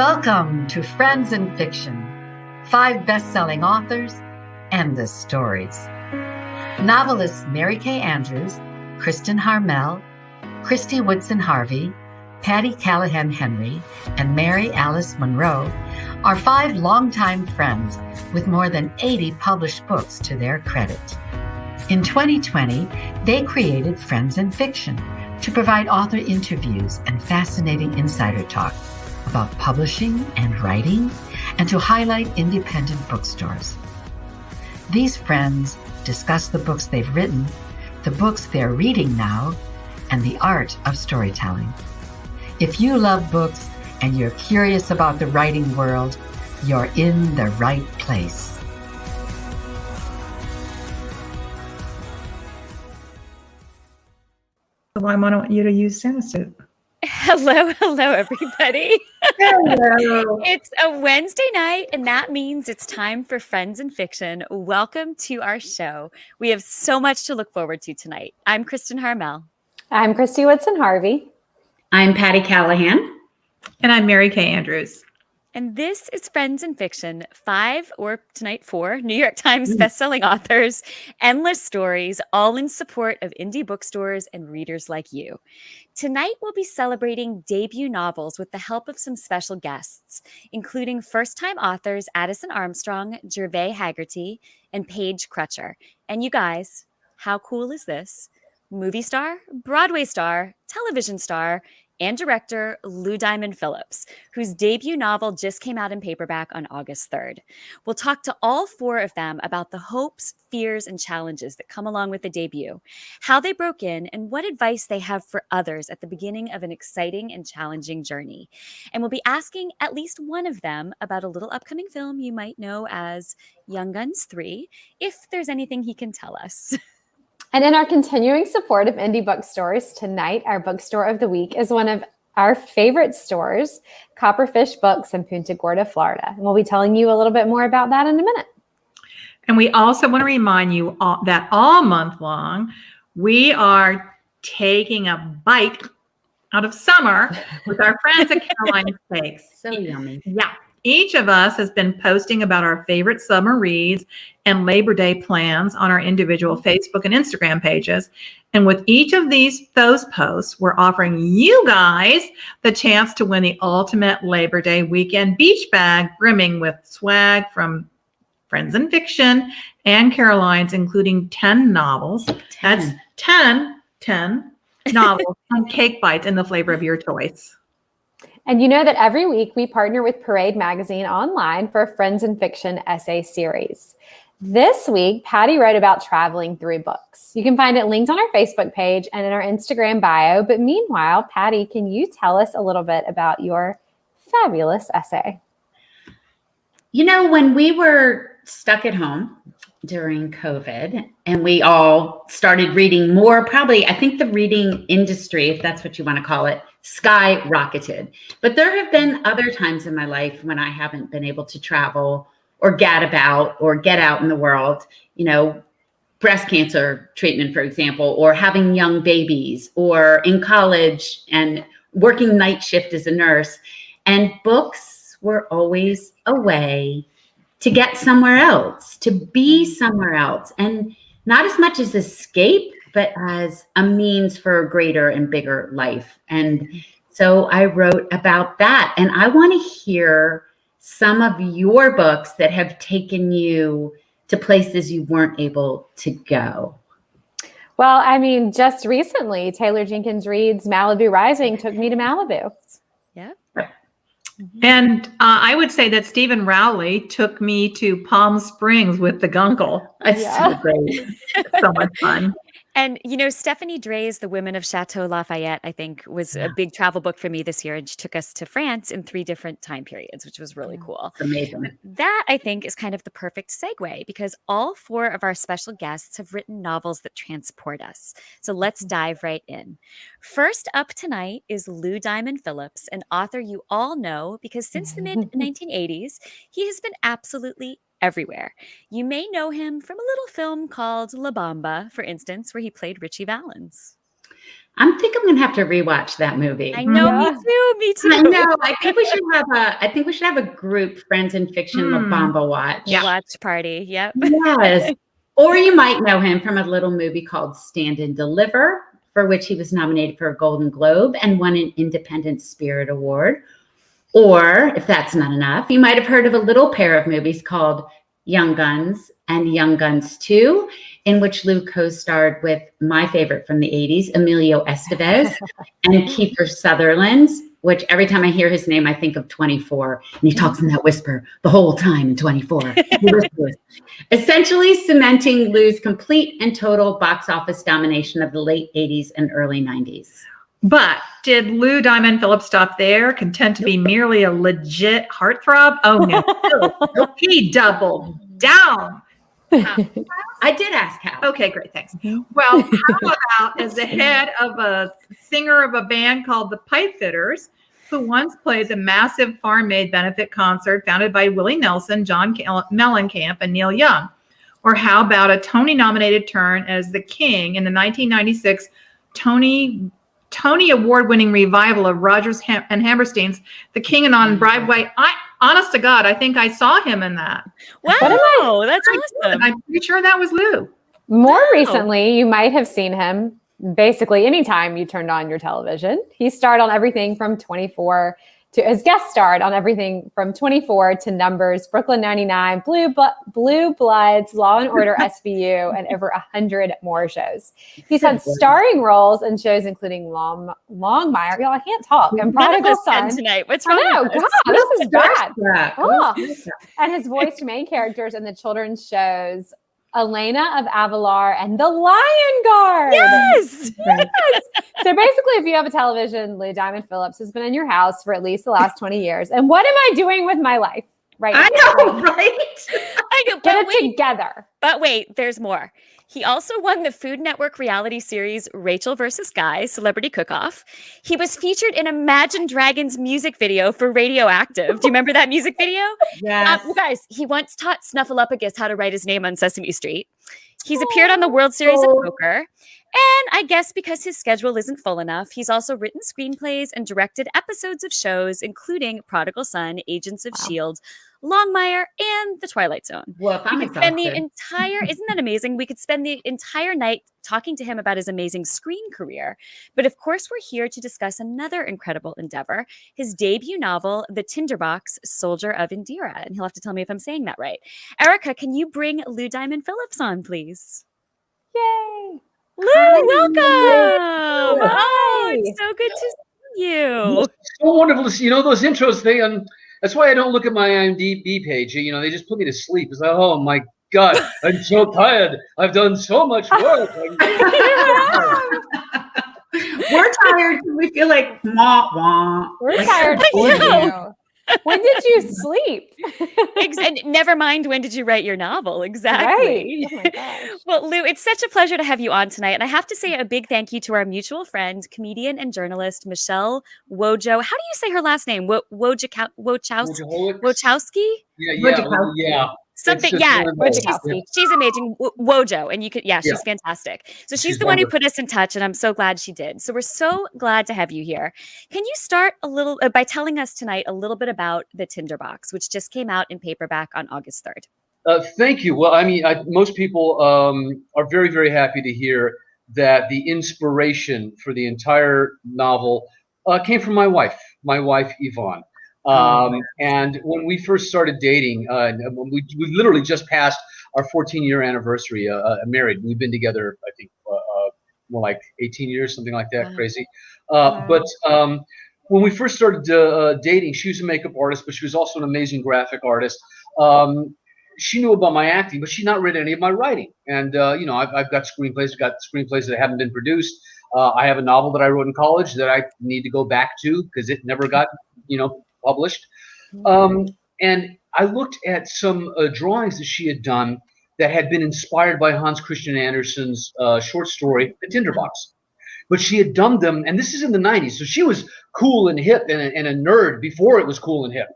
Welcome to Friends in Fiction, 5 best-selling authors and the stories. Novelists Mary Kay Andrews, Kristen Harmel, Christy Woodson Harvey, Patty Callahan Henry, and Mary Alice Monroe are 5 longtime friends with more than 80 published books to their credit. In 2020, they created Friends in Fiction to provide author interviews and fascinating insider talk about publishing and writing, and to highlight independent bookstores. These friends discuss the books they've written, the books they're reading now, and the art of storytelling. If you love books and you're curious about the writing world, you're in the right place. So I want you to use Sanasuit. Hello, everybody. Hello. It's a Wednesday night, and that means it's time for Friends in Fiction. Welcome to our show. We have so much to look forward to tonight. I'm Kristen Harmel. I'm Christy Woodson Harvey. I'm Patty Callahan. And I'm Mary Kay Andrews. And this is Friends in Fiction, 5 or tonight 4 New York Times bestselling authors, endless stories, all in support of indie bookstores and readers like you. Tonight, we'll be celebrating debut novels with the help of some special guests, including first-time authors Addison Armstrong, Gervais Hagerty, and Paige Crutcher. And you guys, how cool is this? Movie star, Broadway star, television star, and director Lou Diamond Phillips, whose debut novel just came out in paperback on August 3rd. We'll talk to all 4 of them about the hopes, fears, and challenges that come along with the debut, how they broke in, and what advice they have for others at the beginning of an exciting and challenging journey. And we'll be asking at least one of them about a little upcoming film you might know as Young Guns 3, if there's anything he can tell us. And in our continuing support of indie bookstores, tonight our bookstore of the week is one of our favorite stores, Copperfish Books in Punta Gorda, Florida. And we'll be telling you a little bit more about that in a minute. And we also want to remind you that all month long, we are taking a bite out of summer with our friends at Carolina Steaks. So yummy. Yeah. Each of us has been posting about our favorite summer reads and Labor Day plans on our individual Facebook and Instagram pages. And with each of those posts, we're offering you guys the chance to win the ultimate Labor Day weekend beach bag brimming with swag from Friends in Fiction and Caroline's, including 10 novels. 10. That's 10 novels and cake bites in the flavor of your choice. And you know that every week we partner with Parade Magazine online for a Friends in Fiction essay series. This week, Patty wrote about traveling through books. You can find it linked on our Facebook page and in our Instagram bio. But meanwhile, Patty, can you tell us a little bit about your fabulous essay? You know, when we were stuck at home during COVID and we all started reading more, probably, I think the reading industry, if that's what you want to call it, skyrocketed. But there have been other times in my life when I haven't been able to travel or get out in the world, you know, breast cancer treatment, for example, or having young babies, or in college and working night shift as a nurse. And books were always a way to get somewhere else, to be somewhere else. And not as much as escape, but as a means for a greater and bigger life. And so I wrote about that. And I want to hear some of your books that have taken you to places you weren't able to go. Well, I mean, just recently, Taylor Jenkins Reid's Malibu Rising took me to Malibu. Yeah. And I would say that Stephen Rowley took me to Palm Springs with the Guncle. It's so great. It's so much fun. And, you know, Stephanie Drey's The Women of Chateau Lafayette, I think, was a big travel book for me this year. And she took us to France in 3 different time periods, which was really cool. It's amazing. That, I think, is kind of the perfect segue because all 4 of our special guests have written novels that transport us. So let's dive right in. First up tonight is Lou Diamond Phillips, an author you all know because since the mid-1980s, he has been absolutely everywhere. You may know him from a little film called La Bamba, for instance, where he played Richie Valens. I think I'm gonna have to rewatch that movie. I know, Yeah. me too. I know. I think we should have a group Friends in Fiction Bamba watch. The watch party. Yep. Yes. Or you might know him from a little movie called Stand and Deliver, for which he was nominated for a Golden Globe and won an Independent Spirit Award. Or if that's not enough, you might have heard of a little pair of movies called Young Guns and Young Guns 2, in which Lou co-starred with my favorite from the 80s, Emilio Estevez, and Kiefer Sutherland, which every time I hear his name, I think of 24. And he talks in that whisper the whole time in 24. Essentially cementing Lou's complete and total box office domination of the late 80s and early 90s. But did Lou Diamond Phillips stop there, content to be merely a legit heartthrob? Oh, no. He doubled down. I did ask how. Okay, great, thanks. Well, how about as the head of a singer of a band called the Pipefitters, who once played the massive Farm Aid benefit concert founded by Willie Nelson, John Mellencamp, and Neil Young? Or how about a Tony-nominated turn as the King in the 1996 Tony Award-winning revival of Rodgers and Hammerstein's The King and on Broadway? Honest to God, I think I saw him in that. Wow, that's awesome. I'm pretty sure that was Lou. More recently, you might have seen him basically anytime you turned on your television. He starred on everything from 24 to, as guest starred on everything from 24 to Numbers, Brooklyn 99, Blue Bloods, Law and Order SVU, and over 100 more shows. He's had starring roles in shows including Longmire, y'all, I can't talk, and Prodigal Son tonight. What's wrong? I know, with us? God, this is bad. Oh. And has voiced main characters in the children's shows Elena of Avalar and The Lion Guard. Yes. So basically, if you have a television, Lou Diamond Phillips has been in your house for at least the last 20 years. And what am I doing with my life? Right. I know, right? I know, Get it together. But wait, there's more. He also won the Food Network reality series Rachel vs. Guy, Celebrity Cook-Off. He was featured in Imagine Dragons music video for Radioactive. Do you remember that music video? Yes. You guys, he once taught Snuffleupagus how to write his name on Sesame Street. He's appeared on the World Series of Poker. And I guess because his schedule isn't full enough, he's also written screenplays and directed episodes of shows, including Prodigal Son, Agents of S.H.I.E.L.D., Longmire, and The Twilight Zone. Well, We could spend the entire, isn't that amazing? We could spend the entire night talking to him about his amazing screen career. But of course, we're here to discuss another incredible endeavor, his debut novel, The Tinderbox, Soldier of Indira. And he'll have to tell me if I'm saying that right. Erica, can you bring Lou Diamond Phillips on, please? Yay. Lou, welcome. Oh, it's so good to see you. So wonderful to see. You know, those intros, that's why I don't look at my IMDb page. You know, they just put me to sleep. It's like, oh my God, I'm so tired. I've done so much work. We're tired. We feel like wah wah. We're tired for you. When did you sleep? And never mind, when did you write your novel? Exactly. Right. Oh my gosh. Well, Lou, it's such a pleasure to have you on tonight. And I have to say a big thank you to our mutual friend, comedian and journalist, Michelle Wojo. How do you say her last name? Wojciechowski? Yeah. Something, she's amazing. Wojo, and she's fantastic. So she's the one who put us in touch, and I'm so glad she did. So we're so glad to have you here. Can you start a little by telling us tonight a little bit about The Tinderbox, which just came out in paperback on August 3rd? Thank you. Well, I mean, most people are very, very happy to hear that the inspiration for the entire novel came from my wife, Yvonne. And when we first started dating, we literally just passed our 14-year anniversary married. We've been together, I think, more like 18 years, something like that, crazy. But when we first started dating, she was a makeup artist, but she was also an amazing graphic artist. She knew about my acting, but she'd not read any of my writing. And, I've got screenplays that haven't been produced. I have a novel that I wrote in college that I need to go back to because it never got, published. And I looked at some drawings that she had done that had been inspired by Hans Christian Andersen's short story, The Tinderbox. But she had done them, and this is in the 90s, so she was cool and hip and a nerd before it was cool and hip,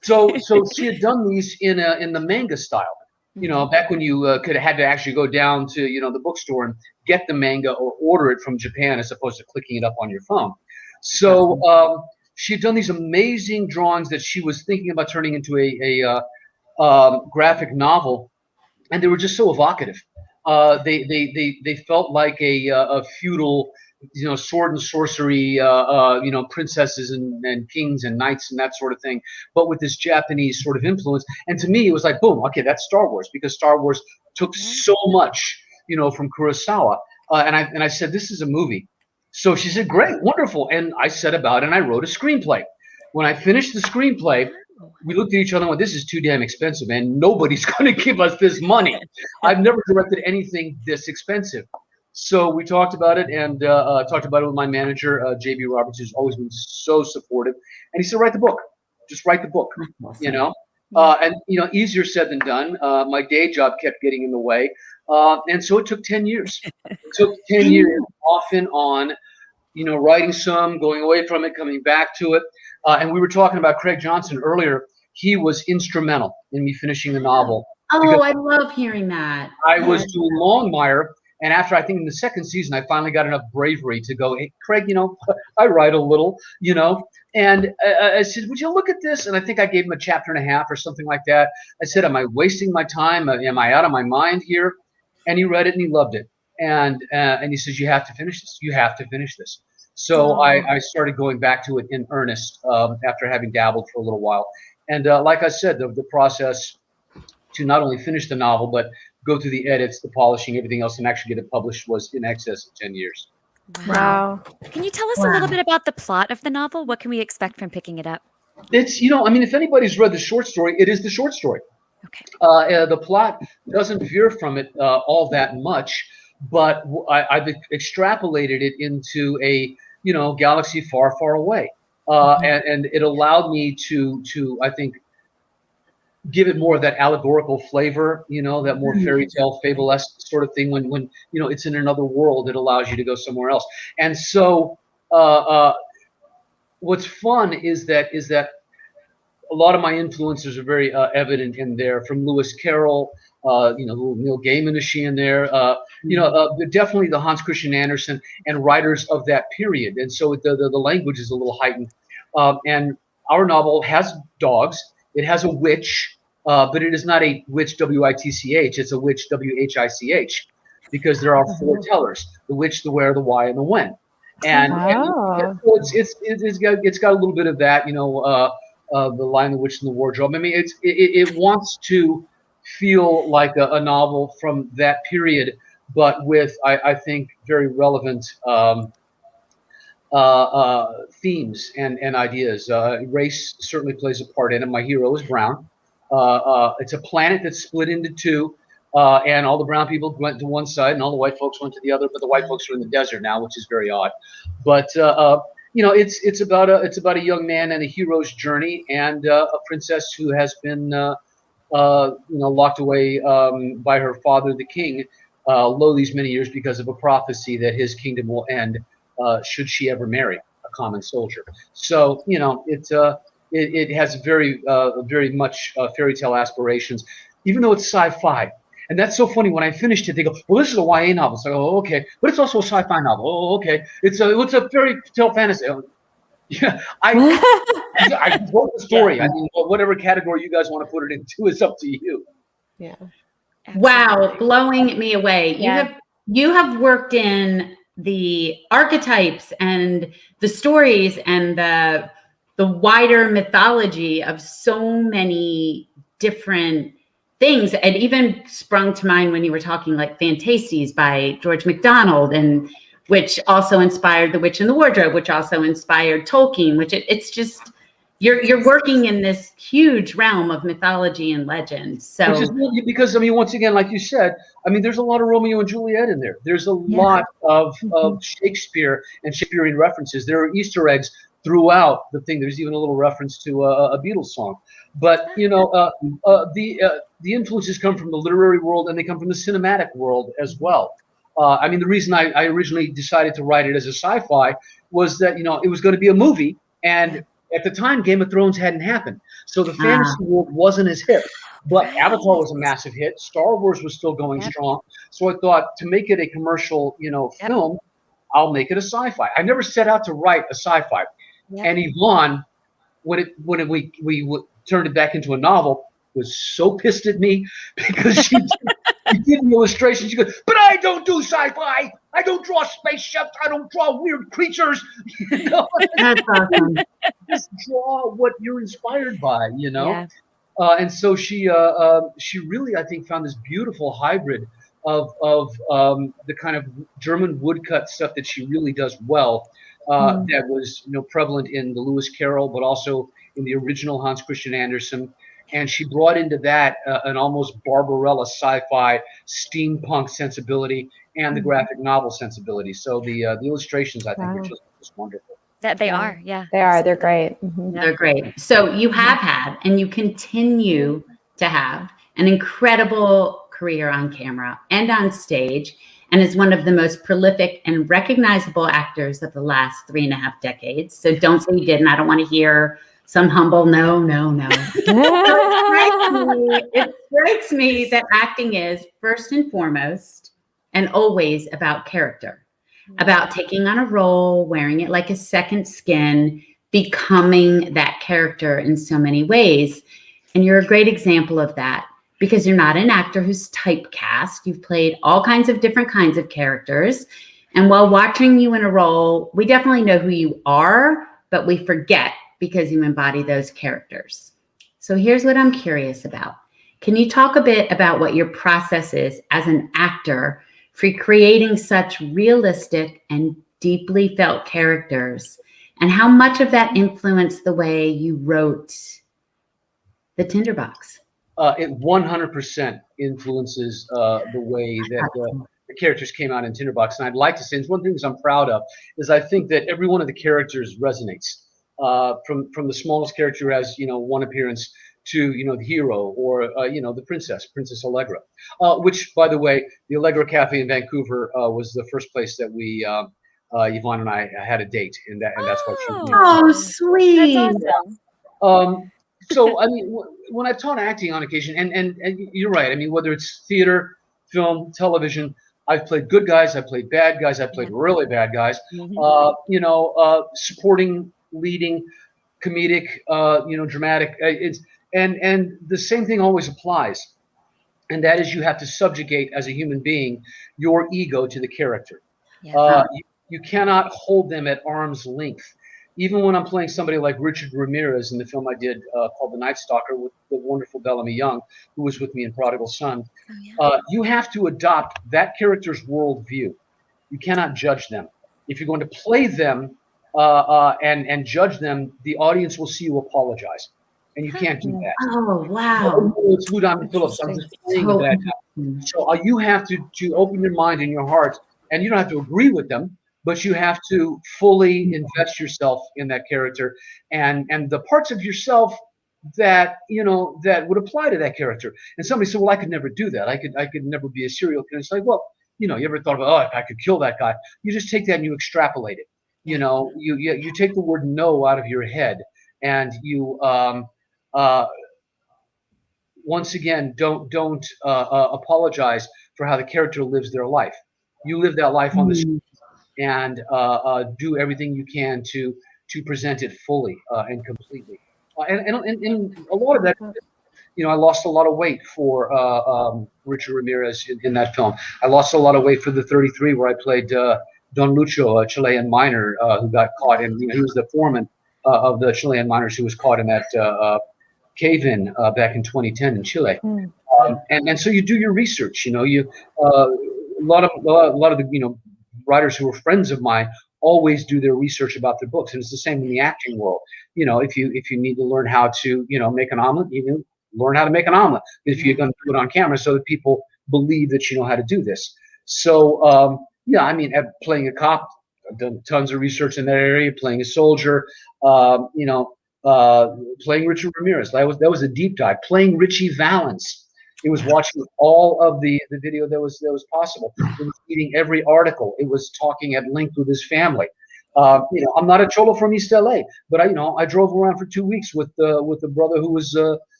So she had done these in the manga style. You know, back when you could have had to actually go down to, you know, the bookstore and get the manga or order it from Japan as opposed to clicking it up on your phone. So she'd done these amazing drawings that she was thinking about turning into a graphic novel, and they were just so evocative. They felt like a feudal, you know, sword and sorcery, you know, princesses and kings and knights and that sort of thing, but with this Japanese sort of influence. And to me, it was like, boom, okay, that's Star Wars, because Star Wars took so much, you know, from Kurosawa. And I said, this is a movie. So she said, great, wonderful. And I set about and I wrote a screenplay. When I finished the screenplay, we looked at each other and went, this is too damn expensive, man. Nobody's going to give us this money. I've never directed anything this expensive. So we talked about it and talked about it with my manager, J.B. Roberts, who's always been so supportive. And he said, write the book. Just write the book, you know. And, you know, easier said than done. My day job kept getting in the way. And so it took 10 years. It took 10 years off and on, you know, writing some, going away from it, coming back to it. And we were talking about Craig Johnson earlier. He was instrumental in me finishing the novel. Oh, I love hearing that. I was doing Longmire, and after I think in the second season, I finally got enough bravery to go, hey, Craig, you know, I write a little, you know. And I said, would you look at this? And I think I gave him a chapter and a half or something like that. I said, am I wasting my time? Am I out of my mind here? And he read it and he loved it. And he says, you have to finish this. You have to finish this. So I started going back to it in earnest after having dabbled for a little while. And like I said, the process to not only finish the novel, but go through the edits, the polishing, everything else, and actually get it published was in excess of 10 years. Wow. Can you tell us a little bit about the plot of the novel? What can we expect from picking it up? It's, you know, I mean, if anybody's read the short story, it is the short story. Okay. The plot doesn't veer from it all that much, but I've extrapolated it into a, you know, galaxy far, far away. And it allowed me to I think, give it more of that allegorical flavor, you know, that more fairy tale, fable-esque sort of thing. When you know, it's in another world, it allows you to go somewhere else. And so what's fun is that a lot of my influences are very evident in there, from Lewis Carroll, you know, little Neil Gaiman-ish in there, you know, definitely the Hans Christian Andersen and writers of that period. And so the language is a little heightened. And our novel has dogs. It has a witch, but it is not a witch, W-I-T-C-H. It's a witch, W-H-I-C-H, because there are four tellers: the which, the where, the why, and the when. And, and it's got a little bit of that, you know, the Lion, the Witch, and the Wardrobe. I mean, it wants to feel like a novel from that period, but with, I think, very relevant themes and ideas. Race certainly plays a part in it. My hero is brown. It's a planet that's split into two, and all the brown people went to one side and all the white folks went to the other, but the white folks are in the desert now, which is very odd. But you know, it's about a young man and a hero's journey, and a princess who has been you know, locked away by her father, the king, lo these many years, because of a prophecy that his kingdom will end should she ever marry a common soldier. So, you know, it has very much fairy tale aspirations, even though it's sci-fi. And that's so funny. When I finished it, they go, well, this is a YA novel. So I go, oh, okay. But it's also a sci-fi novel. Oh, okay. It's a fairy tale fantasy. Yeah, I wrote the story. Yeah. I mean, whatever category you guys want to put it into is up to you. Yeah. Wow, blowing me away. Yeah. You have worked in the archetypes and the stories and the wider mythology of so many different things, and even sprung to mind when you were talking, like Fantastes by George MacDonald, and which also inspired The Witch and the Wardrobe, which also inspired Tolkien, which it's just, you're working in this huge realm of mythology and legend. So which is really, because I mean, once again, like you said, I mean, there's a lot of Romeo and Juliet in there. There's a lot of Shakespeare and Shakespearean references. There are Easter eggs throughout the thing. There's even a little reference to a Beatles song. But you know, the influences come from the literary world, and they come from the cinematic world as well. I mean, the reason I originally decided to write it as a sci-fi was that, you know, it was going to be a movie, and at the time, Game of Thrones hadn't happened, so the fantasy world wasn't as hip. But Right. Avatar was a massive hit. Star Wars was still going Yep. strong. So I thought, to make it a commercial, Yep. film, I'll make it a sci-fi. I never set out to write a sci-fi. Yep. And Yvonne, when we turned it back into a novel, was so pissed at me because she did an illustration. She goes, "But I don't do sci-fi. I don't draw spaceships. I don't draw weird creatures. That's awesome. Just draw what you're inspired by, Yeah. And so she really, I think, found this beautiful hybrid of the kind of German woodcut stuff that she really does well. That was prevalent in the Lewis Carroll, but also in the original Hans Christian Andersen. And she brought into that an almost Barbarella sci-fi steampunk sensibility and the graphic novel sensibility. So the illustrations, I think, are just wonderful. That they are. Yeah. They are. They're great. Mhm. They're great. So you have had, and you continue to have, an incredible career on camera and on stage, and is one of the most prolific and recognizable actors of the last 3.5 decades. So don't say you didn't. I don't want to hear some humble no. It strikes me that acting is first and foremost and always about character. About taking on a role, wearing it like a second skin, becoming that character in so many ways. And you're a great example of that because you're not an actor who's typecast. You've played all kinds of different kinds of characters. And while watching you in a role, we definitely know who you are, but we forget because you embody those characters. So here's what I'm curious about. Can you talk a bit about what your process is as an actor for creating such realistic and deeply felt characters, and how much of that influenced the way you wrote the Tinderbox? It 100% influences the way that the characters came out in Tinderbox. And I'd like to say, it's one of the things I'm proud of, is I think that every one of the characters resonates. From the smallest character who has, one appearance, to the hero, or the Princess Allegra, which, by the way, the Allegra Cafe in Vancouver was the first place that we Yvonne and I had a date, and that's what she did. Oh, sweet. That's awesome. So I mean, when I've taught acting on occasion, and you're right. I mean, whether it's theater, film, television, I've played good guys, I've played bad guys, I've played really bad guys. Supporting, leading, comedic, dramatic. And the same thing always applies, and that is you have to subjugate, as a human being, your ego to the character. Yeah. You cannot hold them at arm's length. Even when I'm playing somebody like Richard Ramirez in the film I did called The Night Stalker with the wonderful Bellamy Young, who was with me in Prodigal Son, you have to adopt that character's worldview. You cannot judge them. If you're going to play them and judge them, the audience will see you apologize. And you can't do that. Oh, wow. It's Lou Diamond Phillips. I'm just playing that. So you have to open your mind and your heart, and you don't have to agree with them, but you have to fully invest yourself in that character and the parts of yourself that that would apply to that character. And somebody said, "Well, I could never do that. I could never be a serial killer." It's like, well, you ever thought about, oh, if I could kill that guy? You just take that and you extrapolate it. You take the word no out of your head, and you once again don't apologize for how the character lives their life. You live that life on the screen, and do everything you can to present it fully and completely. And a lot of that, I lost a lot of weight for Richard Ramirez in that film. I lost a lot of weight for The 33, where I played Don Lucho, a Chilean miner who got caught, and he was the foreman of the Chilean miners who was caught in that cave-in back in 2010 in Chile. And so you do your research. A lot of the writers who are friends of mine always do their research about their books, and it's the same in the acting world. If you need to learn how to make an omelet, you learn how to make an omelet if you're going to do it on camera, so that people believe that you know how to do this. So I mean, playing a cop, I've done tons of research in that area. Playing a soldier, playing Richard Ramirez, that was a deep dive. Playing Richie Valens, it was watching all of the video that was possible. It was reading every article. It was talking at length with his family. I'm not a cholo from East LA, but I drove around for 2 weeks with the brother who was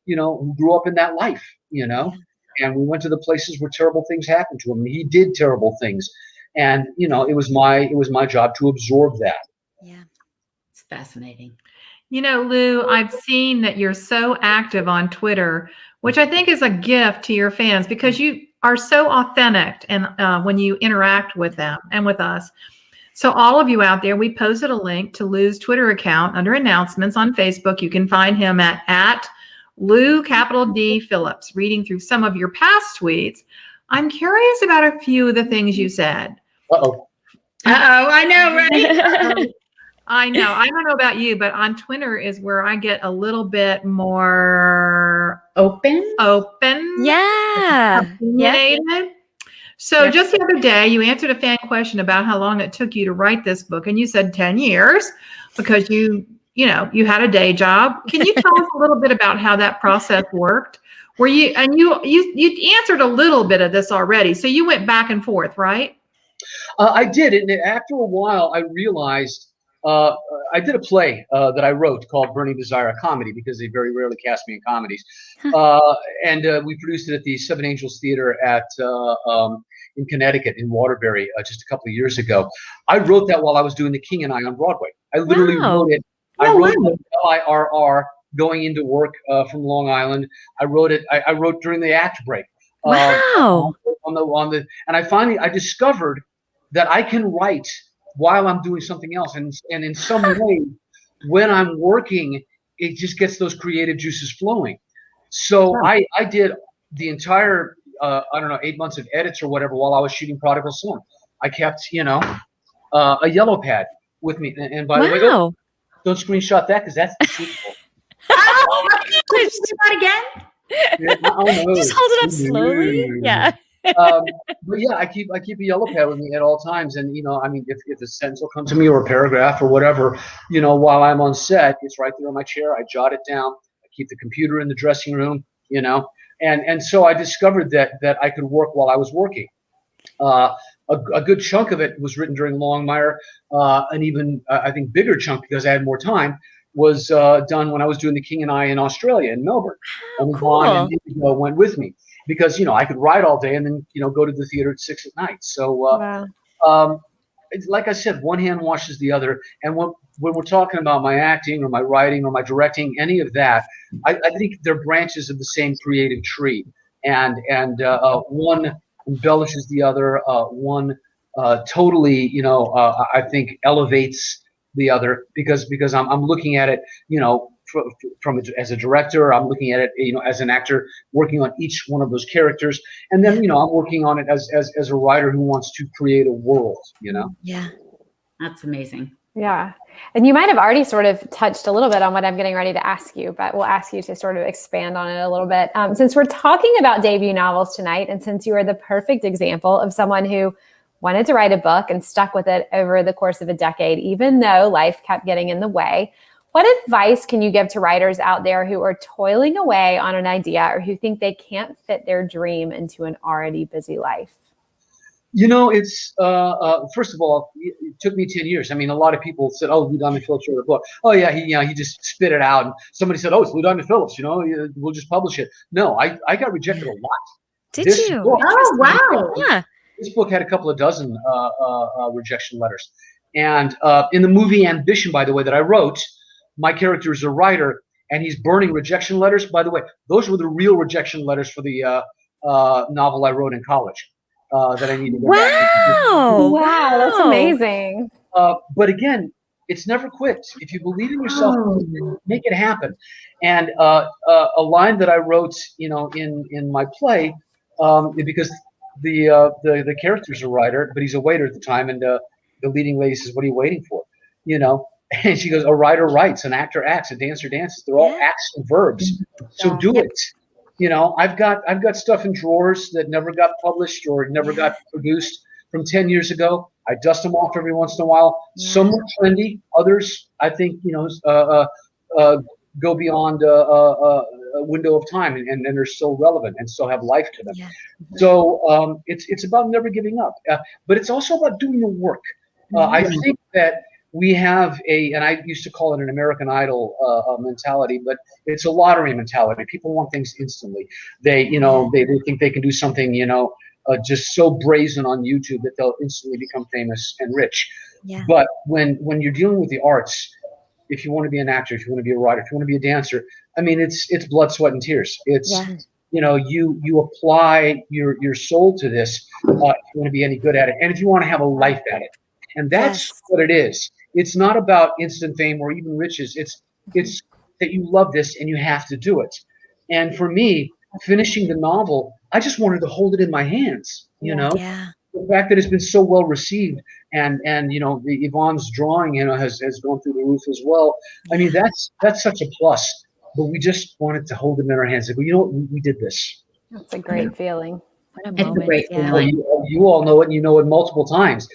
who grew up in that life, and we went to the places where terrible things happened to him. And he did terrible things. And, it was my job to absorb that. Yeah. It's fascinating. Lou, I've seen that you're so active on Twitter, which I think is a gift to your fans because you are so authentic and when you interact with them and with us. So all of you out there, we posted a link to Lou's Twitter account under announcements on Facebook. You can find him at Lou D Phillips, reading through some of your past tweets. I'm curious about a few of the things you said. Uh-oh, I know, right? I know. I don't know about you, but on Twitter is where I get a little bit more open. Yeah. Opinionated. So just the other day, you answered a fan question about how long it took you to write this book, and you said 10 years because you had a day job. Can you tell us a little bit about how that process worked? You answered a little bit of this already, so you went back and forth, right? I did, and after a while, I realized I did a play that I wrote called Burning Desire, a comedy, because they very rarely cast me in comedies. And we produced it at the Seven Angels Theater in Connecticut, in Waterbury, just a couple of years ago. I wrote that while I was doing The King and I on Broadway. I literally wrote it. I wrote it LIRR going into work from Long Island. I wrote it. I wrote during the act break. Wow. And I discovered that I can write while I'm doing something else. And in some way, when I'm working, it just gets those creative juices flowing. So I did the entire, 8 months of edits or whatever while I was shooting Prodigal Son. I kept, a yellow pad with me. And by the way, don't screenshot that because that's deceitful. Oh my gosh, do that again? Yeah, just hold it up slowly. Yeah. But yeah, I keep a yellow pad with me at all times, and if a sentence will come to me or a paragraph or whatever, while I'm on set, it's right there on my chair. I jot it down. I keep the computer in the dressing room, and so I discovered that I could work while I was working. A good chunk of it was written during Longmire, an even I think bigger chunk because I had more time was done when I was doing The King and I in Australia, in Melbourne. And Vaughn and Indigo went with me because, I could write all day and then, go to the theater at 6 p.m. So, like I said, one hand washes the other. And when we're talking about my acting or my writing or my directing, any of that, I think they're branches of the same creative tree. And one embellishes the other. One totally, I think elevates the other because I'm looking at it, from as a director, I'm looking at it, as an actor, working on each one of those characters, and then I'm working on it as a writer who wants to create a world. Yeah, that's amazing. Yeah, and you might have already sort of touched a little bit on what I'm getting ready to ask you, but we'll ask you to sort of expand on it a little bit. Since we're talking about debut novels tonight, and since you are the perfect example of someone who wanted to write a book and stuck with it over the course of a decade, even though life kept getting in the way. What advice can you give to writers out there who are toiling away on an idea or who think they can't fit their dream into an already busy life? It's first of all, it took me 10 years. I mean, a lot of people said, "Oh, Lou Diamond Phillips wrote a book." Oh yeah, he just spit it out. And somebody said, "Oh, it's Lou Diamond Phillips. We'll just publish it." No, I got rejected a lot. Did you? Book, oh wow! Yeah. This book had a couple of dozen rejection letters. And in the movie Ambition, by the way, that I wrote, my character is a writer, and he's burning rejection letters. By the way, those were the real rejection letters for the novel I wrote in college that I needed to go back to. Wow, that's amazing. But again, it's never quit. If you believe in yourself, make it happen. And a line that I wrote, in my play, because the character's a writer, but he's a waiter at the time, and the leading lady says, "What are you waiting for?" And she goes, "A writer writes, an actor acts, a dancer dances. They're all acts and verbs. So do it." I've got stuff in drawers that never got published or never got produced from 10 years ago. I dust them off every once in a while. Some are trendy, others I think go beyond a window of time, and they're still relevant and still have life to them. So it's about never giving up, but it's also about doing the work. I think that we have and I used to call it an American Idol mentality, but it's a lottery mentality. People want things instantly. They think they can do something, just so brazen on YouTube that they'll instantly become famous and rich. Yeah. But when you're dealing with the arts, if you want to be an actor, if you want to be a writer, if you want to be a dancer, I mean, it's blood, sweat, and tears. It's you apply your soul to this if you want to be any good at it, and if you want to have a life at it. And that's what it is. It's not about instant fame or even riches. It's that you love this and you have to do it. And for me, finishing the novel, I just wanted to hold it in my hands. Yeah. The fact that it's been so well received, and the Yvonne's drawing has gone through the roof as well. I mean, that's such a plus. But we just wanted to hold it in our hands. Like, we did this. That's a great feeling. What a It's a moment. great Yeah. feeling. You all know it, and you know it multiple times.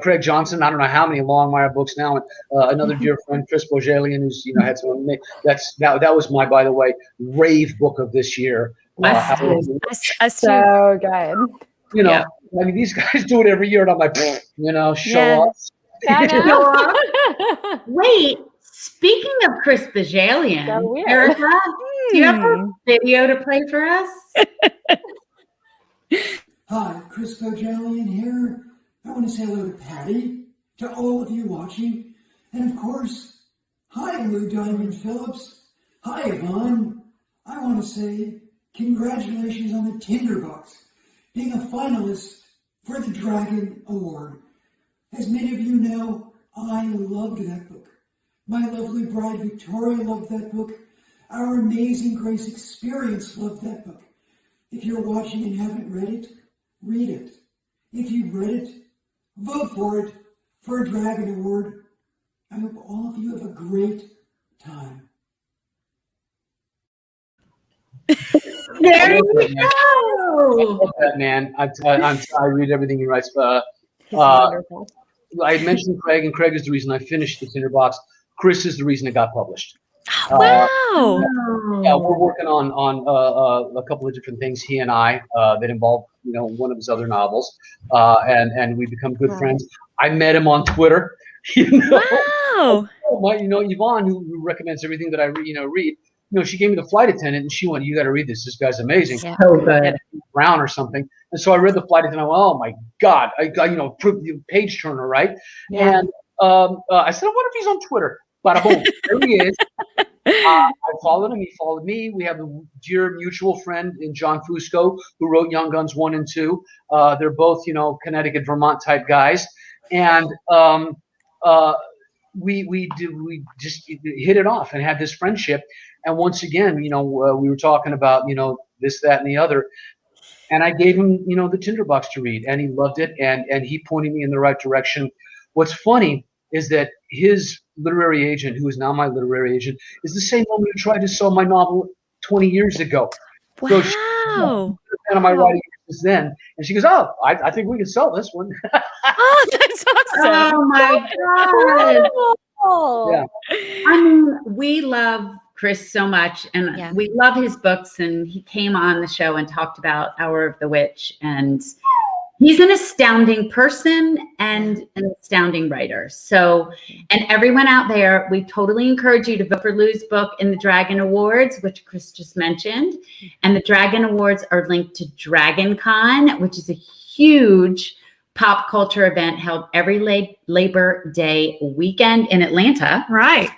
Craig Johnson, I don't know how many Longmire books now, and another dear friend, Chris Bojalian, who's had some. That was my, by the way, rave book of this year. Us too. So good. I mean, these guys do it every year, and I'm like, show off. Wait, speaking of Chris Bajalian, So weird. Erica, do you have a video to play for us? Hi, Chris Bojalian here. I want to say hello to Patty, to all of you watching, and of course, hi, Lou Diamond Phillips. Hi, Yvonne. I want to say congratulations on the Tinderbox, being a finalist for the Dragon Award. As many of you know, I loved that book. My lovely bride Victoria loved that book. Our Amazing Grace Experience loved that book. If you're watching and haven't read it, read it. If you've read it, vote for it for a Dragon Award. I hope all of you have a great time. There we I go. love that, man. I read everything he writes. He's wonderful. I mentioned Craig, and Craig is the reason I finished the Tinderbox. Chris is the reason it got published. Wow. Yeah, we're working on a couple of different things, he and I, that involve one of his other novels, and we become good friends. I met him on Twitter. Wow. Yvonne, who recommends everything that I read. She gave me The Flight Attendant, and she went, "You got to read this. This guy's amazing." Yeah. So good. Brown or something. And so I read The Flight Attendant. I went, "Oh my God!" I got page turner, right? Yeah. And I said, "I wonder if he's on Twitter." Bada boom, there he is. I followed him. He followed me. We have a dear mutual friend in John Fusco, who wrote Young Guns 1 and 2. They're both, Connecticut, Vermont type guys, and we just hit it off and had this friendship. And once again, we were talking about this, that, and the other. And I gave him, the Tinderbox to read, and he loved it, and he pointed me in the right direction. What's funny is that his literary agent, who is now my literary agent, is the same woman who tried to sell my novel 20 years ago. Wow. So she was a fan of my writing since then, and she goes, "Oh, I think we can sell this one." Oh, that's awesome. Oh my God. Oh. Yeah. I mean, we love Chris so much, and Yeah. we love his books, and he came on the show and talked about Hour of the Witch, and he's an astounding person and an astounding writer. So, and everyone out there, we totally encourage you to vote for Lou's book in the Dragon Awards, which Chris just mentioned. And the Dragon Awards are linked to Dragon Con, which is a huge pop culture event held every Labor Day weekend in Atlanta. Right.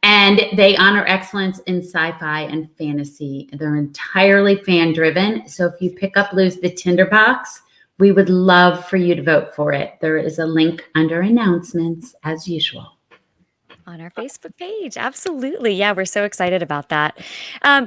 And they honor excellence in sci-fi and fantasy. They're entirely fan-driven. So if you pick up Lou's The Tinderbox, we would love for you to vote for it. There is a link under announcements, as usual. On our Facebook page. Absolutely. Yeah, we're so excited about that.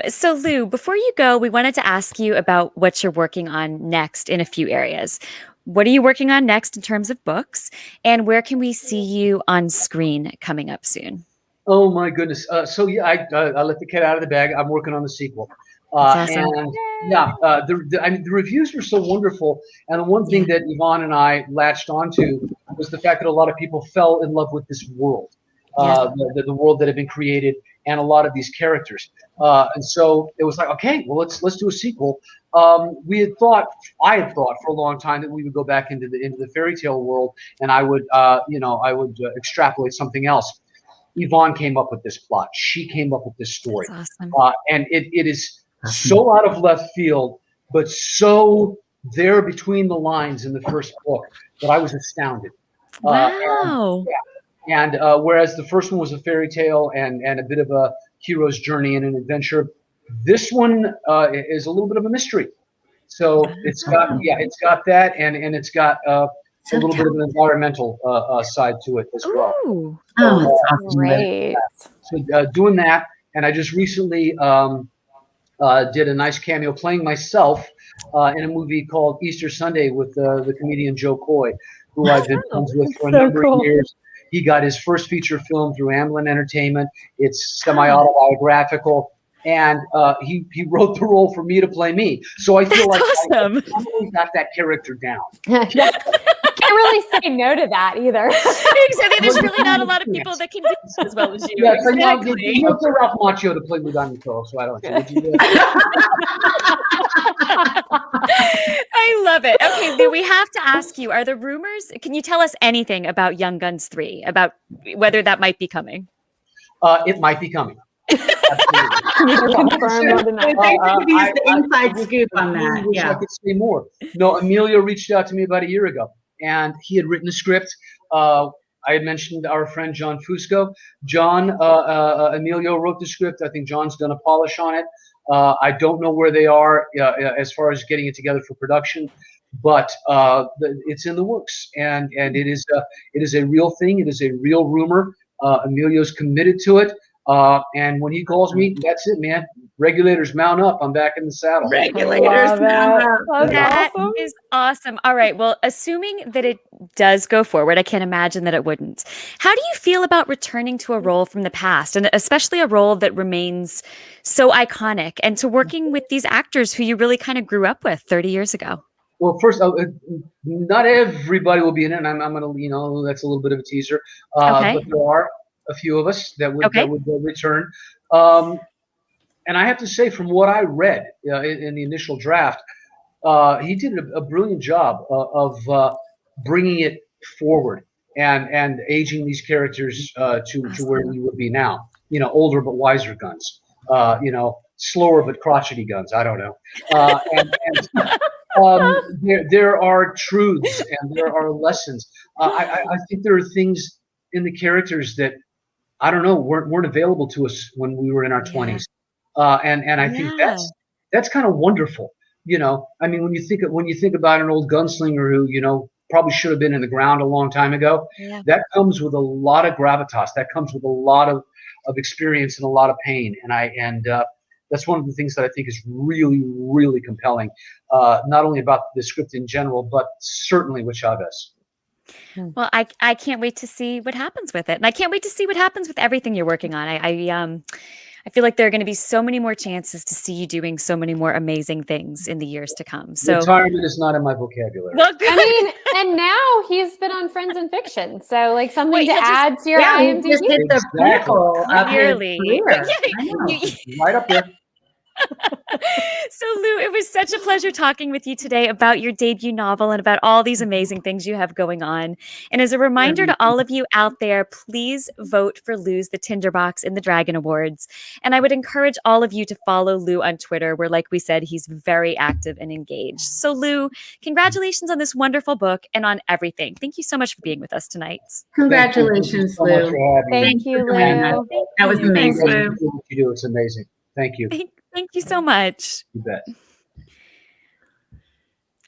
So Lou, before you go, we wanted to ask you about what you're working on next in a few areas. What are you working on next in terms of books? And where can we see you on screen coming up soon? Oh my goodness. So yeah, I let the cat out of the bag. I'm working on the sequel. That's awesome. And yeah, the reviews were so wonderful. And the one thing that Yvonne and I latched onto was the fact that a lot of people fell in love with this world, the world that had been created. and a lot of these characters. And so it was like, okay, well, let's do a sequel. I had thought for a long time that we would go back into the fairy tale world, and I would extrapolate something else. Yvonne came up with this plot. She came up with this story. That's awesome. And it is so out of left field, but so there between the lines in the first book that I was astounded. Wow. And whereas the first one was a fairy tale and a bit of a hero's journey and an adventure, this one is a little bit of a mystery. So it's got that, and it's got a little bit of an environmental side to it as well. Ooh. Oh, that's awesome. Great. So doing that, and I just recently did a nice cameo playing myself in a movie called Easter Sunday with the comedian Joe Coy, who I've been friends with for a number of years. He got his first feature film through Amblin Entertainment. It's semi-autobiographical, and he wrote the role for me to play me. So I feel like awesome. I really got that character down. Can't really say no to that either. Exactly. There's really not a lot of people that can do this as well as you. Yeah, Exactly. you have to Ralph Macchio to play Lou Diamond Phillips, so I don't know. I love it. Okay, Lou, we have to ask you, are the rumors, can you tell us anything about Young Guns 3, about whether that might be coming? It might be coming. Confirm or deny. The inside scoop on that. I wish I could say more. No, Emilio reached out to me about a year ago, and he had written a script. I had mentioned our friend John Fusco. Emilio wrote the script. I think John's done a polish on it. I don't know where they are as far as getting it together for production, but it's in the works, and it is a real thing. It is a real rumor. Emilio's committed to it. And when he calls me, that's it, man. Regulators mount up. I'm back in the saddle. Regulators mount up. That is awesome. All right. Well, assuming that it does go forward, I can't imagine that it wouldn't. How do you feel about returning to a role from the past, and especially a role that remains so iconic, and to working with these actors who you really kind of grew up with 30 years ago? Well, first, not everybody will be in it. And I'm going to, that's a little bit of a teaser. Okay. But there are a few of us that would return. And I have to say, from what I read in the initial draft, he did a brilliant job of bringing it forward and aging these characters to where we would be now. Older but wiser guns. Slower but crotchety guns. I don't know. There are truths and there are lessons. I think there are things in the characters that I don't know weren't available to us when we were in our 20s, and I think that's kind of wonderful. I mean, when you think about an old gunslinger who probably should have been in the ground a long time ago, that comes with a lot of gravitas. That comes with a lot of experience and a lot of pain, and that's one of the things that I think is really, really compelling, not only about the script in general, but certainly with Chavez. Well, I can't wait to see what happens with it. And I can't wait to see what happens with everything you're working on. I feel like there are going to be so many more chances to see you doing so many more amazing things in the years to come. So retirement is not in my vocabulary. Well, good. I mean, and now he's been on Friends and Fiction, so like something to add to your IMDb. He just hit the pinnacle of his Clearly. career. Right up there. So Lou, it was such a pleasure talking with you today about your debut novel and about all these amazing things you have going on. And as a reminder to all of you out there, please vote for Lou's The Tinderbox in the Dragon Awards. And I would encourage all of you to follow Lou on Twitter, where, like we said, he's very active and engaged. So Lou, congratulations on this wonderful book and on everything. Thank you so much for being with us tonight. Congratulations, Lou. Thank you, Lou. That was amazing. Thank you. What you do, it's amazing. Thank you. Thank you so much. You bet.